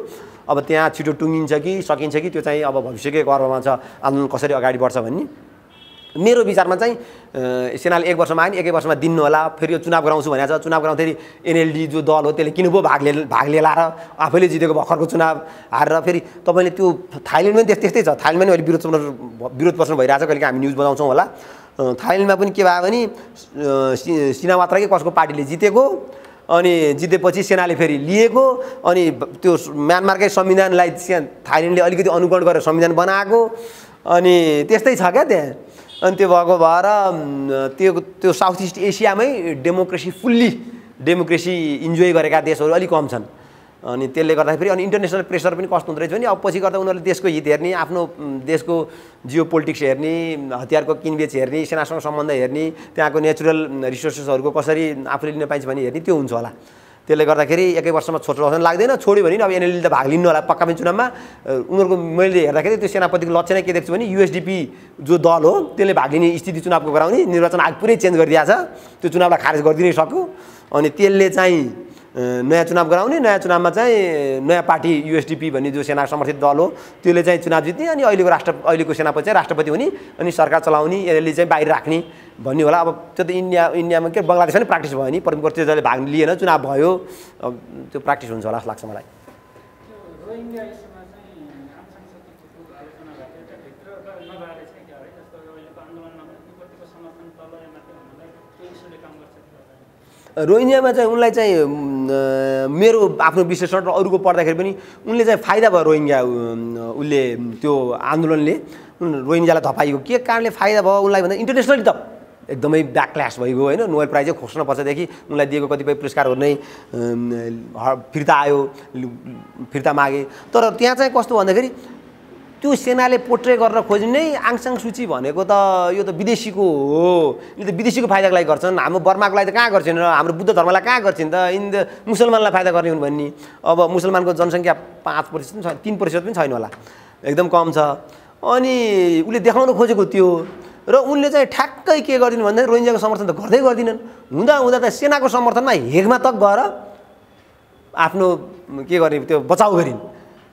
अब त्यहाँ छिटो टुङ्गिन्छ कि सकिन्छ कि त्यो चाहिँ अब भविष्यकै गर्वमा छ, आन्दोलन कसरी अगाडि बढ्छ भन्ने। मेरो विचारमा चाहिँ सेनाले 1 वर्षमा आयो नि 1 वर्षमा दिनु होला। फेरि यो चुनाव गराउँछु भनेको छ। चुनाव गराउँदाखेरि एनएलडी जो दल हो त्यसले किन पो भाग लिएर आफैले जितेको भर्खरको चुनाव हारेर फेरि तपाईँले त्यो थाइल्यान्डमा पनि त्यस्तै छ। थाइल्यान्डमा पनि अहिले विरोध प्रश्न भइरहेछ। कहिले हामी न्युज बनाउँछौँ होला। थाइल्यान्डमा पनि के भयो भने सिनावात्राकै कसको पार्टीले जितेको अनि जितेपछि सेनाले फेरि लिएको अनि त्यो म्यानमारकै संविधानलाई थाइल्यान्डले अलिकति अनुकरण गरेर संविधान बनाएको अनि त्यस्तै छ क्या त्यहाँ। अनि त्यो भएको भएर त्यो साउथ इस्ट एसियामै फुल्ली डेमोक्रेसी इन्जोय गरेका देशहरू अलिक कम छन्। अनि त्यसले गर्दाखेरि अनि इन्टरनेसनल प्रेसर पनि कस्तो हुँदो रहेछ भने अब पछि गर्दा उनीहरूले देशको हित हेर्ने, आफ्नो देशको जियो पोलिटिक्स हेर्ने, हतियारको किनबेच हेर्ने, सेनासँग सम्बन्ध हेर्ने, त्यहाँको नेचुरल रिसोर्सेसहरूको कसरी आफूले लिन पाइन्छ भने हेर्ने, त्यो हुन्छ होला। त्यसले गर्दाखेरि 1 वर्षमा छोड्न लाग्दैन। छोड्यो भने अब एनएलडी त भाग लिनु होला पक्का पनि चुनावमा। उनीहरूको मैले हेर्दाखेरि त्यो सेनापतिको लक्ष्य नै के देख्छु भने युएसडीपी जो दल हो त्यसले भाग लिने स्थिति चुनावको गराउने, निर्वाचन आयोग पुरै चेन्ज गरिदिएको छ। त्यो चुनावलाई खारेज गरिदिनै सक्यो। अनि त्यसले चाहिँ नयाँ चुनाव गराउने, नयाँ चुनावमा चाहिँ नयाँ पार्टी युएसडीपी भन्ने जो सेना समर्थित दल हो त्यसले चाहिँ चुनाव जित्ने अनि अहिलेको सेनापति चाहिँ राष्ट्रपति हुने अनि सरकार चलाउने, यसले चाहिँ बाहिर राख्ने भन्ने होला। अब त्यो त इन्डियामा के बङ्गलादेशमा पनि प्र्याक्टिस भयो नि। परम्परा त्यसले भाग लिएन, चुनाव भयो, अब त्यो प्र्याक्टिस हुन्छ होला जस्तो लाग्छ मलाई। रोहिङ्ग्यामा चाहिँ उनलाई चाहिँ मेरो आफ्नो विश्लेषण र अरूको पढ्दाखेरि पनि उनले चाहिँ फाइदा भयो। रोहिङ्ग्या उसले त्यो आन्दोलनले रोहिङ्ग्यालाई धपाइयो। के कारणले फाइदा भयो उनलाई भन्दा इन्टरनेसनली त एकदमै ब्याकल्यास भइगयो होइन। नोबेल प्राइजै खोज्न पछदेखि उनलाई दिएको कतिपय पुरस्कारहरू नै फिर्ता आयो, फिर्ता मागे। तर त्यहाँ चाहिँ कस्तो भन्दाखेरि त्यो सेनाले पोर्ट्रे गरेर खोज्ने आङ सान सुची भनेको त यो त विदेशीको हो। यो त विदेशीको फाइदाको लागि गर्छन्। हाम्रो बर्माको लागि त कहाँ गर्छन्, हाम्रो बुद्ध धर्मलाई कहाँ गर्छन् त, यिनी त मुसलमानलाई फाइदा गर्ने हुन् भन्ने। अब मुसलमानको जनसङ्ख्या 5% 3% पनि छैन होला, एकदम कम छ। अनि उसले देखाउन खोजेको त्यो र उनले चाहिँ ठ्याक्कै के गरिदिनु भन्दा रोहिङ्ग्याको समर्थन त गर्दै गर्दिनन्। हुँदा त सेनाको समर्थनमा हेगमा तक गएर आफ्नो के गर्ने त्यो बचाउ गरिन्।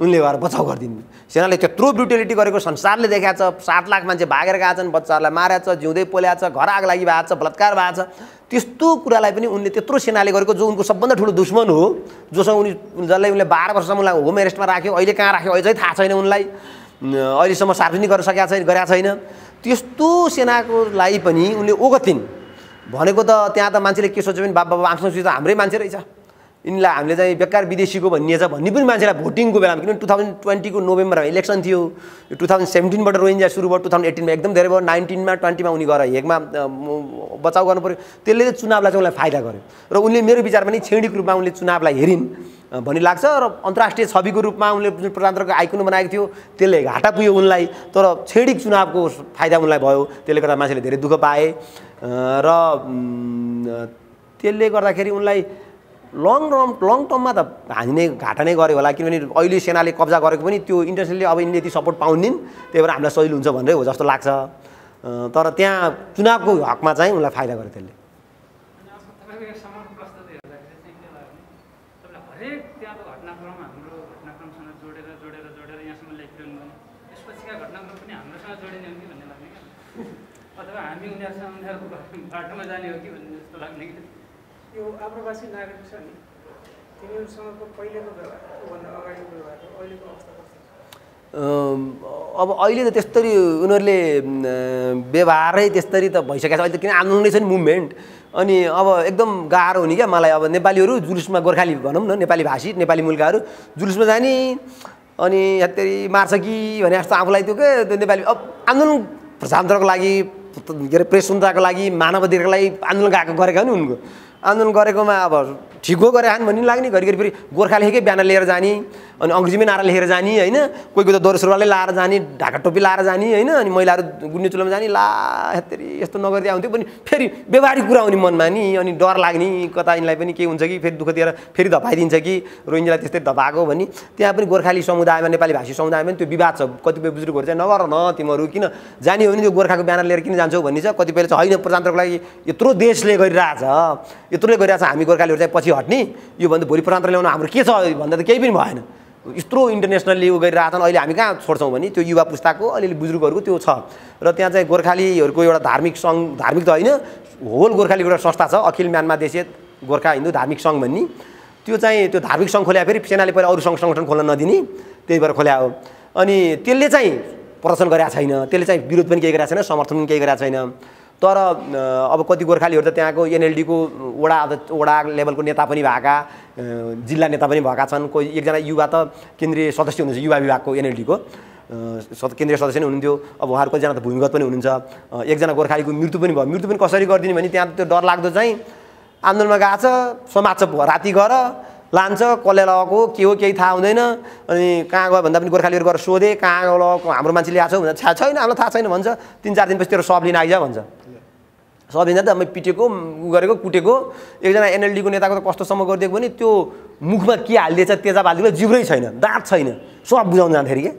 उनले गएर बचाउ गरिदिनु। सेनाले त्यत्रो ब्रुटेलिटी गरेको संसारले देखाएको छ। 7 लाख मान्छे भागेर गएका छन्, बच्चाहरूलाई मारेको छ, जिउँदै पोलेको छ, घर आग लागि भएको छ, बलात्कार भएको छ। त्यस्तो कुरालाई पनि उनले त्यत्रो सेनाले गरेको जो उनको सबभन्दा ठुलो दुश्मन हो, जोसँग जसलाई उनले 12 वर्षसम्म होम एरेस्टमा राख्यो, अहिले कहाँ राख्यो अझै थाहा छैन उनलाई, अहिलेसम्म सार्वजनिक गर्न गरेका छैन। त्यस्तो सेनाको लागि पनि उनले ओगतिन् भनेको त त्यहाँ त मान्छेले के सोच्यो भने बाबा आङ सान सुची त हाम्रै मान्छे रहेछ, यिनलाई हामीले चाहिँ बेकार विदेशीको भनिएछ भन्ने पनि मान्छेलाई भोटिङको बेलामा, किनभने 2020 को नोभेम्बरमा इलेक्सन थियो। यो 2017बाट रोहिङ्ग्या सुरु भयो, 2018मा एकदम धेरै भयो, 19मा 20मा उनी गएर हेगमा बचाउ गर्नु पऱ्यो। त्यसले चुनावलाई चाहिँ उनलाई फाइदा गर्यो र उनले मेरो विचारमा पनि छेडिक रूपमा उनले चुनावलाई हेरिन् भन्ने लाग्छ। र अन्तर्राष्ट्रिय छविको रूपमा उनले जुन प्रजातन्त्रको आइकन बनाएको थियो त्यसले घाटा पुग्यो उनलाई, तर छेडिक चुनावको फाइदा उनलाई भयो। त्यसले गर्दा मान्छेले धेरै दुःख पाए र त्यसले गर्दाखेरि उनलाई लङ टर्ममा त हानि नै घाटा नै गऱ्यो होला। किनभने अहिले सेनाले कब्जा गरेको पनि त्यो इन्टरनेसनली अब यिनले यति सपोर्ट पाउनिन्, त्यही भएर हामीलाई सजिलो हुन्छ भनेरै हो जस्तो लाग्छ। तर त्यहाँ चुनावको हकमा चाहिँ उनलाई फाइदा गर्यो त्यसले। यो आप्रवासी नागरिक छ नि, तिनीहरूसँगको पहिलेको व्यवहार त्योभन्दा अगाडिको व्यवहार अहिलेको अवस्था कस्तो? अब अहिले त त्यस्तरी उनीहरूले व्यवहारै त्यस्तरी त भइसकेको छ अहिले त, किन आन्दोलनै छ नि मुभमेन्ट। अनि अब एकदम गाह्रो हुने क्या मलाई। अब नेपालीहरू जुलुसमा, गोर्खाली भनौँ न, नेपाली भाषी नेपाली मुलकाहरू जुलुसमा जाने अनि यत्तरी मार्छ कि भने जस्तो आफूलाई त्यो के नेपाली अब आन्दोलन प्रजातन्त्रको लागि, के अरे प्रेस स्वतन्त्रताको लागि, मानव अधिकारको लागि आन्दोलन गरेका हो नि। उनको आन्दोलन गरेकोमा अब ठिक हो गरे हान भन्ने लाग्ने, घरिघरि फेरि गोर्खा लेखेकै बिहान लिएर जाने अनि अङ्ग्रेजीमै नारा लेखेर जाने होइन, कोही कोही त दौरा सुरुवालै लाएर जाने, ढाका टोपी लाएर जाने होइन, अनि महिलाहरू गुन्ने चुलोमा जाने। ला हेत्तेरी यस्तो नगरिदिए आउँथ्यो पनि, फेरि व्यवहारिक कुरा आउने मनमा नि, अनि डर लाग्ने कता यिनलाई पनि के हुन्छ कि फेरि दुःख दिएर फेरि धपाइदिन्छ कि रोहिङ्ग्यालाई त्यस्तै धपाएको भन्ने। त्यहाँ पनि गोर्खाली समुदायमा, नेपाली भाषी समुदायमा पनि त्यो विवाद छ। कतिपय बुजुर्गहरू चाहिँ नगर न तिमीहरू, किन जाने हो भने त्यो गोर्खाको ब्यानर लिएर किन जान्छौ भन्ने छ। कतिपयले चाहिँ होइन प्रजातन्त्रको लागि यत्रो देशले गरिरहेछ, यत्रोले गरिरहेछ, हामी गोर्खालीहरू चाहिँ पछि हट्ने, यो भन्दा भोलि प्रजातन्त्र ल्याउनु हाम्रो के छ भन्दा त केही पनि भएन यत्रो इन्टरनेसनली उ गरिरहेछन्। अहिले हामी कहाँ छोड्छौँ भने त्यो युवा पुस्ताको अलिअलि बुजुर्गहरूको त्यो छ। र त्यहाँ चाहिँ गोर्खालीहरूको एउटा धार्मिक सङ्घ, धार्मिक त होइन, होल गोर्खालीको एउटा संस्था छ, अखिल म्यानमा देशीय गोर्खा हिन्दू धार्मिक सङ्घ भन्ने। त्यो चाहिँ त्यो धार्मिक सङ्घ खोल्या फेरि सेनाले पहिला अरू सङ्घ सङ्गठन खोल्न नदिने, त्यही भएर खोल्या हो। अनि त्यसले चाहिँ प्रदर्शन गरेको छैन, त्यसले चाहिँ विरोध पनि केही गरेको छैन, समर्थन पनि केही गरेको छैन। तर अब कति गोर्खालीहरू त त्यहाँको एनएलडीको वडा लेभलको नेता पनि भएका, जिल्ला नेता पनि भएका छन्। कोही एकजना युवा त केन्द्रीय सदस्य हुनुहुन्छ युवा विभागको एनएलडीको केन्द्रीय सदस्य नै हुनुहुन्थ्यो। अब उहाँहरू कतिजना त भूमिगत पनि हुनुहुन्छ। एकजना गोर्खालीको मृत्यु पनि भयो। मृत्यु पनि कसरी गरिदिने भने त्यहाँ त्यो डर लाग्दो चाहिँ आन्दोलनमा गएको छ, समात्छ राति गएर लान्छ, कसले लगाएको के हो केही थाहा हुँदैन। अनि कहाँ गयो भन्दा पनि गोर्खालीहरू गएर सोधे कहाँ लगाएको हाम्रो मान्छे ल्याएको छ भन्दा छैन हामीलाई थाहा छैन भन्छ। 3-4 दिनपछि तेरो सब लिन आइज भन्छ। सब लिँदा त हामी पिटेको उ गरेको कुटेको। एकजना एनएलडीको नेताको त कस्तोसम्म गरिदिएको भने त्यो मुखमा के हालिदिएछ तेजाब हालिदिएको जिब्रै छैन, दाँत छैन, सब बुझाउन जान्थ्यो कि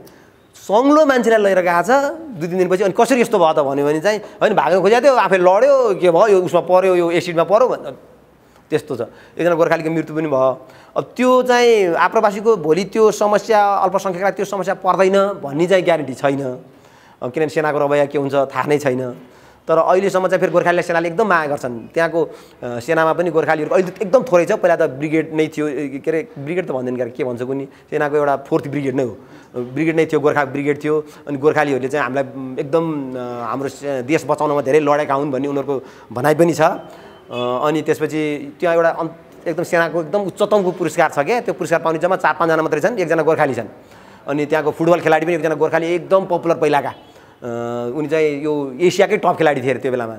सङ्लो मान्छेलाई लिएर गएको छ। 2-3 दिनपछि अनि कसरी यस्तो भयो त भन्यो भने चाहिँ होइन भाग्न खोजेको थियो, आफै लड्यो, के भयो यो उसमा पऱ्यो, यो एसिडमा पऱ्यो भन्छ। त्यस्तो छ। एकजना गोर्खालीको मृत्यु पनि भयो। अब त्यो चाहिँ आप्रवासीको भोलि त्यो समस्या अल्पसङ्ख्यकलाई त्यो समस्या पर्दैन भन्ने चाहिँ ग्यारेन्टी छैन, किनभने सेनाको रवैया के हुन्छ थाहा नै छैन। तर अहिलेसम्म चाहिँ फेरि गोर्खालीलाई सेनाले एकदम माया गर्छन्। त्यहाँको सेनामा पनि गोर्खालीहरूको अहिले एकदम थोरै छ। पहिला त ब्रिगेड नै थियो, के अरे ब्रिगेड त भन्दैन के भन्छ कुनै, सेनाको एउटा 4th ब्रिगेड नै हो, ब्रिगेड नै थियो, गोर्खा ब्रिगेड थियो। अनि गोर्खालीहरूले चाहिँ हामीलाई एकदम हाम्रो देश बचाउनमा धेरै लडेका हुन् भन्ने उनीहरूको भनाइ पनि छ। अनि त्यसपछि त्यहाँ एउटा एकदम सेनाको एकदम उच्चतमको पुरस्कार छ क्या, त्यो पुरस्कार पाउने जम्मा 4-5 जना मात्रै छन्, एकजना गोर्खाली छन्। अनि त्यहाँको फुटबल खेलाडी पनि एकजना गोर्खाली एकदम पपुलर पहिलाका, उनी चाहिँ यो एसियाकै टप खेलाडी थिए त्यो बेलामा,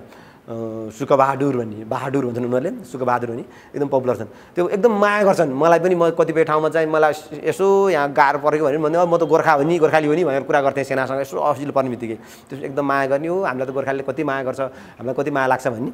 सुकबहादुर भन्ने, बहादुर भन्छन् उनीहरूले, सुकबहादुर भन्ने एकदम पपुलर छन्। त्यो एकदम माया गर्छन् मलाई पनि। म कतिपय ठाउँमा चाहिँ मलाई यसो यहाँ गाह्रो परेको भने म त गोर्खा हो नि, गोर्खाली हो नि भनेर कुरा गर्थेँ सेनासँग। यसो अफिसियल पर्ने बित्तिकै त्यो एकदम माया गर्ने हो, हामीलाई त गोर्खालीले कति माया गर्छ, हामीलाई कति माया लाग्छ भन्ने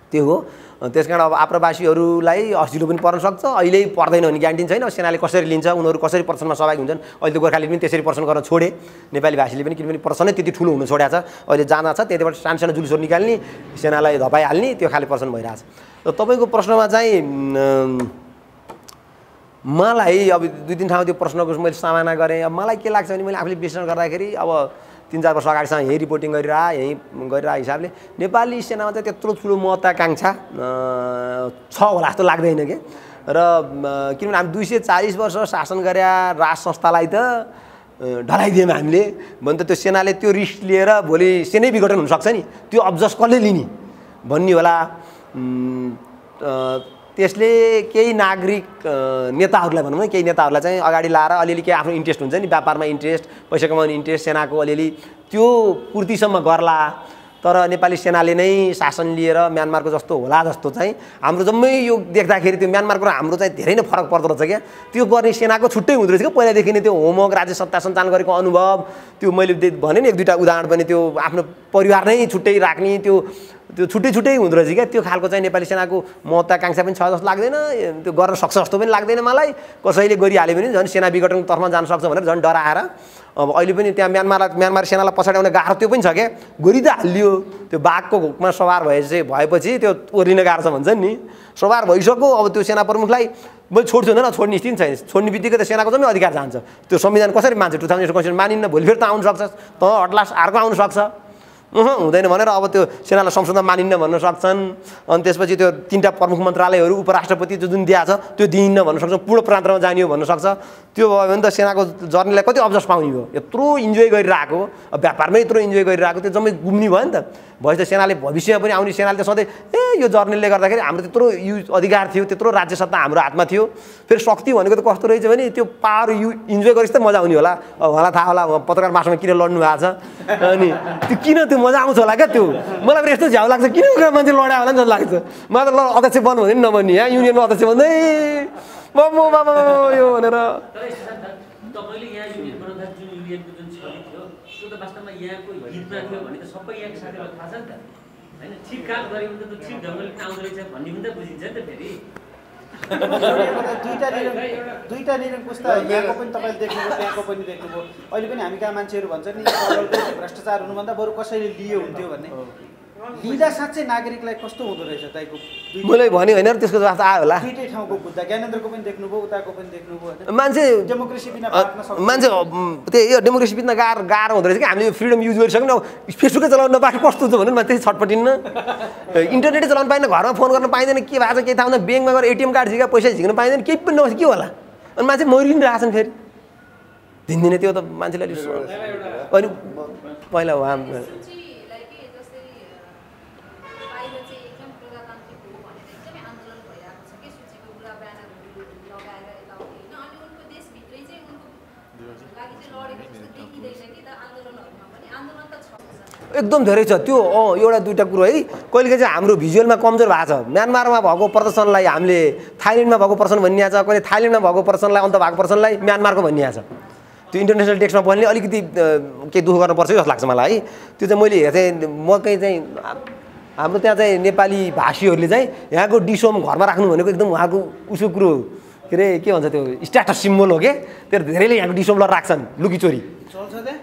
त्यो हो। त्यस कारण अब आप्रवासीहरूलाई असिलो पनि पर्न सक्छ, अहिले पर्दैन भने ग्यारेन्टी छैन। सेनाले कसरी लिन्छ, उनीहरू कसरी प्रदर्शनमा सहभागी हुन्छन्। अहिले त गोर्खालीले पनि त्यसरी प्रदर्शन गर्न छोडे, नेपाली भाषीले पनि, किनभने प्रदर्शनै त्यति ठुलो हुनु छोडेको छ। अहिले जाना छ त्यतिबाट सानो जुलुसहरू निकाल्ने, सेनालाई धपाइहाल्ने, त्यो खाले प्रदर्शन भइरहेछ। र तपाईँको प्रश्नमा चाहिँ मलाई अब 2-3 ठाउँ त्यो प्रश्नको मैले सामना गरेँ। अब मलाई के लाग्छ भने मैले आफूले विश्लेषण गर्दाखेरि अब 3-4 वर्ष अगाडिसम्म यही रिपोर्टिङ यहीँ गरिरहेको हिसाबले नेपाली सेनामा चाहिँ त्यत्रो ठुलो महत्त्वाकाङ्क्षा छ होला जस्तो लाग्दैन क्या। र किनभने हामी 240 वर्ष शासन गरे राज संस्थालाई त ढलाइदियौँ हामीले भने त त्यो सेनाले त्यो रिस्क लिएर भोलि सेनै विघटन हुनसक्छ नि, त्यो अब्जस कसले लिने भन्ने होला। त्यसले केही नागरिक नेताहरूलाई भनौँ न, केही नेताहरूलाई चाहिँ अगाडि लाएर अलिअलि केही आफ्नो इन्ट्रेस्ट हुन्छ नि, व्यापारमा इन्ट्रेस्ट, पैसा कमाउने इन्ट्रेस्ट, सेनाको अलिअलि त्यो पूर्तिसम्म गर्ला। तर नेपाली सेनाले नै शासन लिएर म्यानमारको जस्तो होला जस्तो चाहिँ हाम्रो जम्मै यो देख्दाखेरि त्यो म्यानमारको र हाम्रो चाहिँ धेरै नै फरक पर्दो रहेछ क्या। त्यो गर्ने सेनाको छुट्टै हुँदो रहेछ क्या पहिलादेखि नै। त्यो होमवर्क, राज्य सत्ता सञ्चालन गरेको अनुभव, त्यो मैले भने नि 1-2टा उदाहरण पनि, त्यो आफ्नो परिवार नै छुट्टै राख्ने, त्यो छुट्टै हुँदो रहेछ क्या। त्यो खालको चाहिँ नेपाली सेनाको महत्त्वाकाङ्क्षा पनि छ जस्तो लाग्दैन, त्यो गर्न सक्छ जस्तो पनि लाग्दैन मलाई। कसैले गरिहाल्यो भने झन् सेना विघटनको तर्फमा जान सक्छ भनेर झन् डराएर अब अहिले पनि त्यहाँ म्यानमारी सेनालाई पछाडि गाह्रो त्यो पनि छ क्या। गरि त हालियो, त्यो बाघको घोकमा सवार भएपछि त्यो ओर्लिन गाह्रो छ भन्छन् नि, सवार भइसक्यो। अब त्यो सेना प्रमुखलाई मैले छोड्छु हुँदैन, छोड्ने स्थिति छैन। छोड्ने बित्तिकै त सेनाको जम्मै अधिकार जान्छ। त्यो संविधान कसरी मान्छ, 2008 कन्स्टिट्युसन मानिन्न, भोलि फेरि त आउनु सक्छ, त हटलास अर्को आउनु सक्छ, हुँदैन भनेर अब त्यो सेनालाई संसदमा मानिन्न भन्न सक्छन्। अनि त्यसपछि त्यो 3टा प्रमुख मन्त्रालयहरू, उपराष्ट्रपति जुन दिएको छ त्यो दिइन्न भन्न सक्छ, पूर्ण प्रान्तमा जानियो भन्न सक्छ। त्यो भयो भने त सेनाको जर्नीलाई कति अब्जस पाउने हो। यत्रो इन्जोय गरिरहेको, व्यापारमै यत्रो इन्जोय गरिरहेको, त्यो जम्मै गुम्ने भयो नि त। भएपछि त सेनाले भविष्यमा पनि आउने सेनाले त सधैँ यो जर्नीले गर्दाखेरि हाम्रो त्यत्रो अधिकार थियो, त्यत्रो राज्य सत्ता हाम्रो हातमा थियो। फेरि शक्ति भनेको त कस्तो रहेछ भने त्यो पावर इन्जोय गरेपछि त मजा आउने होला। उहाँलाई थाहा होला पत्रकार मासुमा किन लड्नु भएको छ, अनि त्यो किन त्यो मजा आउँछ होला क्या। त्यो मलाई पनि यस्तो झ्याउ लाग्छ, किन मान्छे लड्या होला नि जस्तो लाग्छ। मलाई त ल अध्यक्ष बन्नु भने नबन्ने, यहाँ युनियनमा अध्यक्ष भन्दै बाबु बाबा यो भनेर। तपाईँले यहाँ युनियन बनाउँदा जुन युनियनको जुन छवि थियो त्यो त वास्तवमा यहाँको हितमा थियो भने त सबै यहाँको साथीहरूलाई थाहा छ नि त होइन। ठिक काम गऱ्यो भने त ठिक ढङ्गले आउँदो रहेछ भन्ने पनि त बुझिन्छ नि त। फेरि दुईटा निर्णय पुस्ता यहाँको पनि तपाईँले देख्नुभयो, त्यहाँको पनि देख्नुभयो। अहिले पनि हामी कहाँ मान्छेहरू भन्छ नि भ्रष्टाचार हुनुभन्दा बरु कसैले लियो हुन्थ्यो भन्ने। लिँदा साँच्चै नागरिकलाई कस्तो हुँदो रहेछ दाइको मैले भने होइन त्यसको जवाफ आयो होला दुईटै ठाउँको बुझ्दा ज्ञानेन्द्रको पनि देख्नुभयो उताको पनि देख्नुभयो होइन मान्छे डेमोक्रेसी बिना बाँच्न सक्दैन मान्छे त्यही यो डेमोक्रेसी बिना गाह्रो हुँदो रहेछ कि हामीले फ्रिडम युज गरिसक्यौँ अब फेसबुकै चलाउन नपाएको कस्तो हुन्छ भन्नु न त्यही छटपटिन्न इन्टरनेटै चलाउनु पाइँदैन घरमा फोन गर्न पाइँदैन के भएको छ केही थाहा हुँदैन ब्याङ्कमा गएर एटिएम कार्ड झिकेर पैसा झिक्न पाइँदैन केही पनि नहोस् के होला अनि मान्छे मरिरहेछन् फेरि दिनदिनै त्यो त मान्छेले अनि पहिला उहाँ एकदम धेरै छ त्यो एउटा दुईवटा कुरो है कहिलेकाहीँ चाहिँ हाम्रो भिजुअलमा कमजोर भएको छ म्यानमारमा भएको प्रदर्शनलाई हामीले थाइल्यान्डमा भएको प्रदर्शन भनिएको छ कहिले थाइल्यान्डमा भएको प्रदर्शनलाई अन्त भएको प्रदर्शनलाई म्यानमारको भनिएको छ त्यो इन्टरनेसनल टेक्स्टमा पढ्ने अलिकति केही दुःख गर्नुपर्छ जस्तो लाग्छ मलाई है त्यो चाहिँ मैले हेर्थेँ म कहीँ चाहिँ हाम्रो त्यहाँ चाहिँ नेपाली भाषीहरूले चाहिँ यहाँको डिसोम घरमा राख्नु भनेको एकदम उहाँको उसको कुरो के अरे के भन्छ त्यो स्ट्याटस सिम्बल हो के त्यो धेरैले यहाँको डिसोम ल राख्छन् लुकीचोरी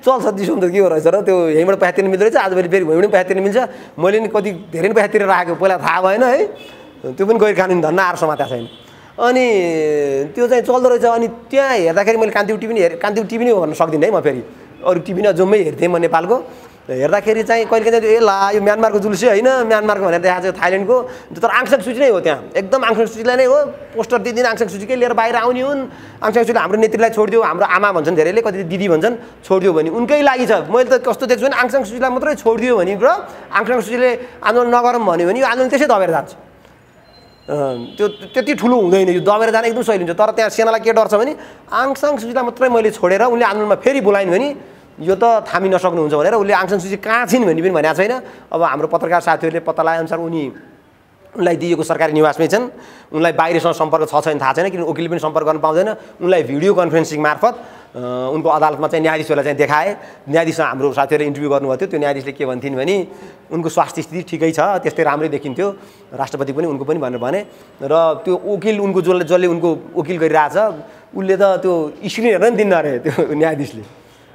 चल्छ डिसोम त के हो रहेछ र त्यो यहीँबाट पैसा तिर्नु मिल्दो रहेछ आजभोलि फेरि भुइँबाट पैसा तिर्नु मिल्छ मैले नि कति धेरै नै पैसा तिरेर राखेको पहिला थाहा भएन है त्यो पनि गैर कानुनी धन्न आएर समातेको छैन अनि त्यो चाहिँ चल्दो रहेछ अनि त्यहाँ हेर्दाखेरि मैले कान्तिपुर टिभी नै हो भन्न सक्दिनँ है म फेरि अरू टिभी न जम्मै हेर्थेँ म नेपालको हेर्दाखेरि चाहिँ कहिले कहिले ए ला यो म्यानमारको जुलुसै होइन म्यानमारको भनेर देखाएको छ थाइल्यान्डको तर आङसान सुची नै हो त्यहाँ एकदम आङसान सुचीलाई नै हो पोस्टर दिँदैन आङसान सुचीकै लिएर बाहिर आउने हुन् आङसान सुचीले हाम्रो नेत्रीलाई छोडिदियो हाम्रो आमा भन्छन् धेरैले कति दिदी भन्छन् छोडिदियो भने उनकै लागि छ मैले त कस्तो देख्छु भने आङसान सुचीलाई मात्रै छोडिदियो भने र आङसान सुचीले आन्दोलन नगरौँ भन्यो भने यो आन्दोलन त्यसै दबेर जान्छ त्यो त्यति ठुलो हुँदैन यो दबेर जान एकदम सहिलो हुन्छ तर त्यहाँ सेनालाई के डर छ भने आङसान सुचीलाई मात्रै मैले छोडेर उनले आन्दोलनमा फेरि बोलाइन् भने यो त थामी नसक्नुहुन्छ भनेर उसले आङसान सुची कहाँ छिन् भन्ने पनि भनेको छैन अब हाम्रो पत्रकार साथीहरूले पत्ता लगाएअनुसार उनलाई दिएको सरकारी निवासमै छन् उनलाई बाहिरसँग सम्पर्क छ छैन थाहा छैन किनभने वकिलले पनि सम्पर्क गर्न पाउँदैन उनलाई भिडियो कन्फरेन्सिङ मार्फत उनको अदालतमा चाहिँ न्यायाधीशहरूलाई चाहिँ देखाए न्यायाधीशसँग हाम्रो साथीहरूले इन्टरभ्यू गर्नुभएको थियो त्यो न्यायाधीशले के भन्थिन् भने उनको स्वास्थ्य स्थिति ठिकै छ त्यस्तै राम्रै देखिन्थ्यो राष्ट्रपति पनि उनको पनि भनेर भने र त्यो वकिल उनको जसले उनको वकिल गरिरहेछ उसले त त्यो स्क्रिन हेर्न नि दिन्न अरे त्यो न्यायाधीशले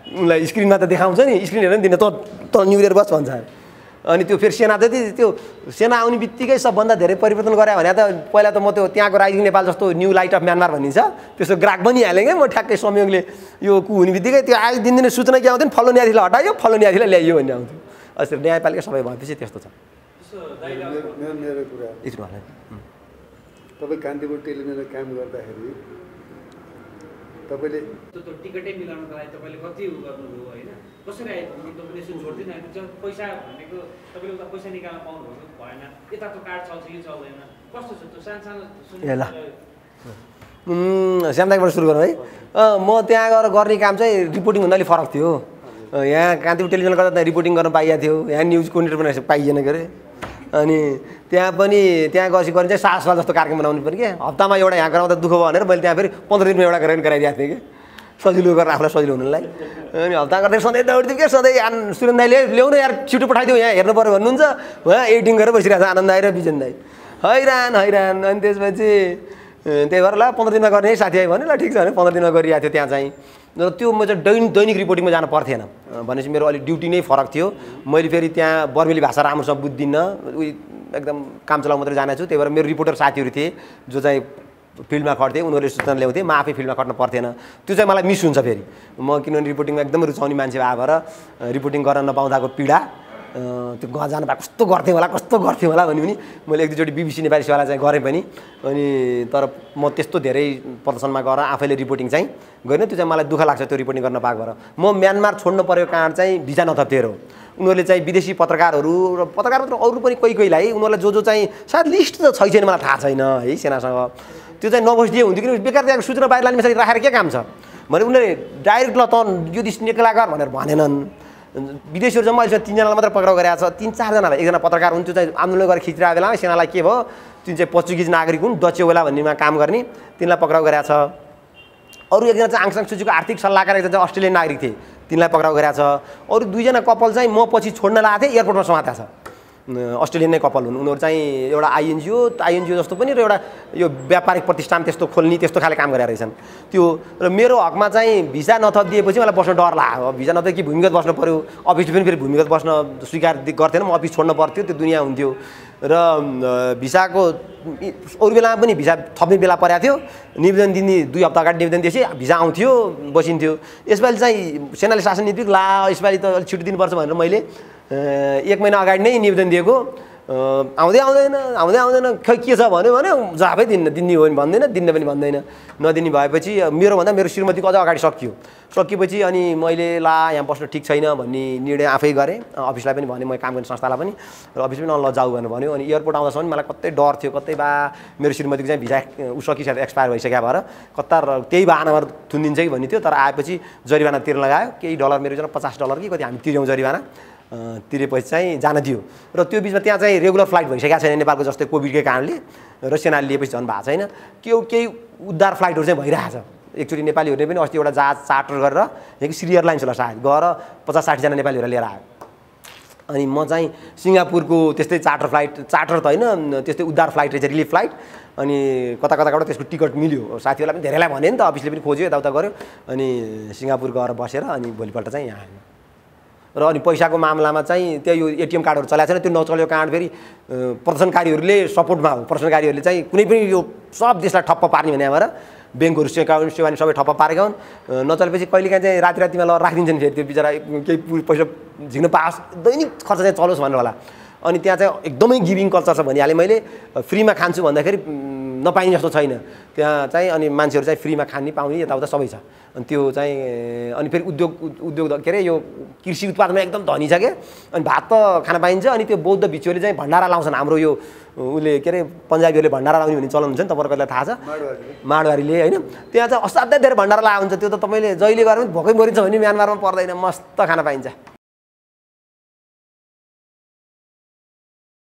उनलाई स्क्रिनमा त देखाउँछ नि स्क्रिन हेर्न दिन्न त न्युरियर बस भन्छ अनि त्यो फेरि सेना जति त्यो सेना आउने बित्तिकै सबभन्दा धेरै परिवर्तन गरे भने त पहिला त म त्यो त्यहाँको राइजिङ नेपाल जस्तो न्यू लाइट अफ म्यानमार भनिन्छ त्यसो ग्राहक बनिहालेँ क्या म ठ्याक्कै संयोगले यो कु हुने बित्तिकै त्यो आए दिनदिनै सूचना के आउँथ्यो फल्लो न्यायाधीशलाई हटायो फल्लो न्यायाधीशलाई ल्याइयो भन्ने आउँथ्यो अस्ति न्यायपालिका सबै भएपछि त्यस्तो छ मेरो कुरा तपाईँ कान्तिपुर टेलिभिजनमा काम गर्दाखेरि तपाईँले त्यो टिकटै मिलाउनको लागि तपाईँले कति उ गर्नुभयो होइन कसरी आइपुग्नु तपाईँले यसो छोड्दिनु आइपुग्छ पैसा भनेको तपाईँले उता पैसा निकाल्न पाउनुभएको भएन यता त्यो कार्ड चल्छ यो चल्दैन कस्तो छ त्यो सानो श्यामदाईबाट सुरु गरौँ है म त्यहाँ गएर गर्ने काम चाहिँ रिपोर्टिङ भन्दा अलिक फरक थियो यहाँ कान्तिपुर टेलिभिजन गर्दा रिपोर्टिङ गर्न पाइएको थियो यहाँ न्युज कोर्डिनेटर पनि पाइएन के अरे अनि त्यहाँ गएपछि गर्ने चाहिँ सासवाल जस्तो कार्यक्रम बनाउनु पर्ने क्या हप्तामा एउटा यहाँ गराउँदा दुःख भयो भनेर मैले त्यहाँ फेरि 15 दिनमा एउटा गरेर गराइदिएको थिएँ कि सजिलो गरेर आफूलाई सजिलो हुनुलाई अनि हप्ता गर्दै सधैँ दौडिदिउँ क्या सधैँ सुरेन दाईले ल्याउनु यार छिटो पठाइदिउँ यहाँ हेर्नु पऱ्यो भन्नुहुन्छ उहाँ एडिटिङ गरेर बसिरहेको छ आनन्द दाई र बिजन दाई हैरान अनि त्यसपछि त्यही भएर ल 15 दिनमा गर्ने साथी आयो भने ल ठिक छ भने 15 दिनमा गरिरहेको थियो त्यहाँ चाहिँ र त्यो म चाहिँ दैनिक रिपोर्टिङमा जानु पर्थेन भनेपछि मेरो अलिक ड्युटी नै फरक थियो मैले फेरि त्यहाँ बर्मेली भाषा राम्रोसँग बुझ्दिनँ एकदम काम चलाउ मात्रै जानेछु त्यही भएर मेरो रिपोर्टर साथीहरू थिए जो चाहिँ फिल्डमा खट्थे उनीहरूले सूचना ल्याउँथे म आफै फिल्डमा खट्न पर्थेन त्यो चाहिँ मलाई मिस हुन्छ फेरि म किनभने रिपोर्टिङमा एकदम रुचाउने मान्छे भएर रिपोर्टिङ गर्न नपाउँदाको पीडा त्यो गह जानु भए कस्तो गर्थेँ होला भने पनि मैले एक दुईचोटि बिबिसी नेपाली सेवालाई चाहिँ गरेँ पनि अनि तर म त्यस्तो धेरै प्रदर्शनमा गएर आफैले रिपोर्टिङ चाहिँ गरिनँ त्यो चाहिँ मलाई दुःख लाग्छ त्यो रिपोर्टिङ गर्न पाएको भएर म म्यानमार छोड्नु परेको कारण चाहिँ भिजा नथप्थेर हो उनीहरूले चाहिँ विदेशी पत्रकारहरू र पत्रकार मात्र अरू पनि कोहीलाई उनीहरूलाई जो चाहिँ सायद लिस्ट त छैन मलाई थाहा छैन है सेनासँग त्यो चाहिँ नबस्दिए हुन्थ्यो किनभने बेकार त्यहाँको सूचना बाहिर लाने मान्छे राखेर के काम छ भने उनीहरूले डाइरेक्ट ल त यो दिस निक्ला गर भनेर भनेनन् विदेशीहरू जम्मा अहिले 3 जनालाई मात्र पक्राउ गरेको छ 3-4 जनालाई एकजना पत्रकार हुन् त्यो चाहिँ आन्दोलन गरेर खिचिरहेको बेलामा सेनालाई के भयो जुन चाहिँ पोर्चुगिज नागरिक हुन् डचेवेला भन्नेमा काम गर्ने तिनलाई पक्राउ गरेको छ अरू एकजना चाहिँ आङसान सुचीको आर्थिक सल्लाहकार एकजना चाहिँ अस्ट्रेलियन नागरिक थिए तिनलाई पक्राउ गरेको छ अरू 2 जना कपल चाहिँ म पछि छोड्न लागेको थिएँ एयरपोर्टमा समातेको छ अस्ट्रेलियन नै कपाल हुन्। उनीहरू चाहिँ एउटा आइएनजिओ जस्तो पनि र एउटा यो व्यापारिक प्रतिष्ठान त्यस्तो खोल्ने त्यस्तो खाले काम गरेर रहेछन् त्यो। र मेरो हकमा चाहिँ भिसा नथपिदिएपछि मलाई बस्न डर लाग्यो। भिसा नथपि कि भूमिगत बस्नु पऱ्यो, अफिसले पनि फेरि भूमिगत बस्न स्वीकार गर्थेन, म अफिस छोड्नु पर्थ्यो, त्यो दुनियाँ हुन्थ्यो। र भिसाको अरू बेलामा पनि भिसा थप्ने बेला परेको थियो, निवेदन दिने 2 हप्ता अगाडि निवेदन दिएपछि भिसा आउँथ्यो, बसिन्थ्यो। यसपालि चाहिँ सेनाले शासन नीति यसपालि त अलिक छिटो दिनुपर्छ भनेर मैले 1 महिना अगाडि नै निवेदन दिएको। आउँदैन खै के छ भन्यो जवाफै दिने हो भने भन्दैन, दिन्न पनि भन्दैन। नदिने भएपछि मेरो श्रीमतीको अझ अगाडि सकिएपछि अनि मैले यहाँ बस्न ठिक छैन भन्ने निर्णय आफै गरेँ। अफिसलाई पनि भने, म काम गर्ने संस्थालाई पनि, र अफिस पनि जाऊ भनेर भन्यो। अनि एयरपोर्ट आउँदासम्म मलाई कतै डर थियो, कतै मेरो श्रीमतीको चाहिँ भिसा सकिसकेर एक्सपायर भइसक्यो भएर कता त्यही बाहनामा थुनिदिन्छ कि भन्ने थियो। तर आएपछि जरिवाना तिर्न लगायो, केही डलर मेरो $50 कि कति हामी तिर्यौँ जरिवाना, तिरेपछि चाहिँ जान दियो। र त्यो बिचमा त्यहाँ चाहिँ रेगुलर फ्लाइट भइसकेको छैन नेपालको जस्तै कोभिडकै कारणले, र सेनाले लिएपछि झन् भएको छैन। केही उद्धार फ्लाइटहरू चाहिँ भइरहेछ। एकचोटि नेपालीहरूले पनि अस्ति एउटा जहाज चार्टर गरेर कि श्री एयरलाइन्स होला सायद गएर 50-60 जना नेपालीहरू लिएर आयो। अनि म चाहिँ सिङ्गापुरको त्यस्तै चार्टर त होइन, त्यस्तै उद्धार फ्लाइट रहेछ, रिलिफ फ्लाइट। अनि कताबाट त्यसको टिकट मिल्यो, साथीहरूलाई पनि धेरैलाई भन्यो नि त, अफिसले पनि खोज्यो, यताउता गर्यो। अनि सिङ्गापुर गएर बसेर अनि भोलिपल्ट चाहिँ यहाँ आयो। र अनि पैसाको मामलामा चाहिँ त्यो यो एटिएम कार्डहरू चलाएको छैन, त्यो नचलेको कार्ड फेरि प्रदर्शनकारीहरूले सपोर्टमा हो। प्रदर्शनकारीहरूले चाहिँ कुनै पनि यो सब देशलाई ठप्प पार्ने भने भएर ब्याङ्कहरू सेवा सबै ठप्प पारेका हुन्। नचलेपछि कहिलेकाहीँ चाहिँ रातिमा ल राखिदिन्छन्, फेरि त्यो बिचरा केही पैसा झिक्न पाओस्, दैनिक खर्च चाहिँ चलोस् भनेर होला। अनि त्यहाँ चाहिँ एकदमै गिभिङ कल्चर छ भनिहालेँ मैले। फ्रीमा खान्छु भन्दाखेरि नपाइने जस्तो छैन त्यहाँ चाहिँ। अनि मान्छेहरू चाहिँ फ्रीमा खाने पाउने यताउता सबै छ। अनि त्यो चाहिँ अनि फेरि उद्योग के अरे यो कृषि उत्पादनमा एकदम धनी छ क्या। अनि भात त खान पाइन्छ। अनि त्यो बौद्ध भिक्षुहरूले चाहिँ भण्डारा लाउँछन्। हाम्रो यो उसले के अरे पन्जाबीहरूले भण्डारा लाउने भन्ने चलन हुन्छ नि, तपाईँहरूलाई थाहा छ, माडवारीले होइन। त्यहाँ चाहिँ असाध्यै धेरै भण्डारा लगाएको हुन्छ। त्यो त तपाईँले जहिले गएर पनि भोकै मरिन्छ भने म्यानमारमा पर्दैन, मस्त खाना पाइन्छ।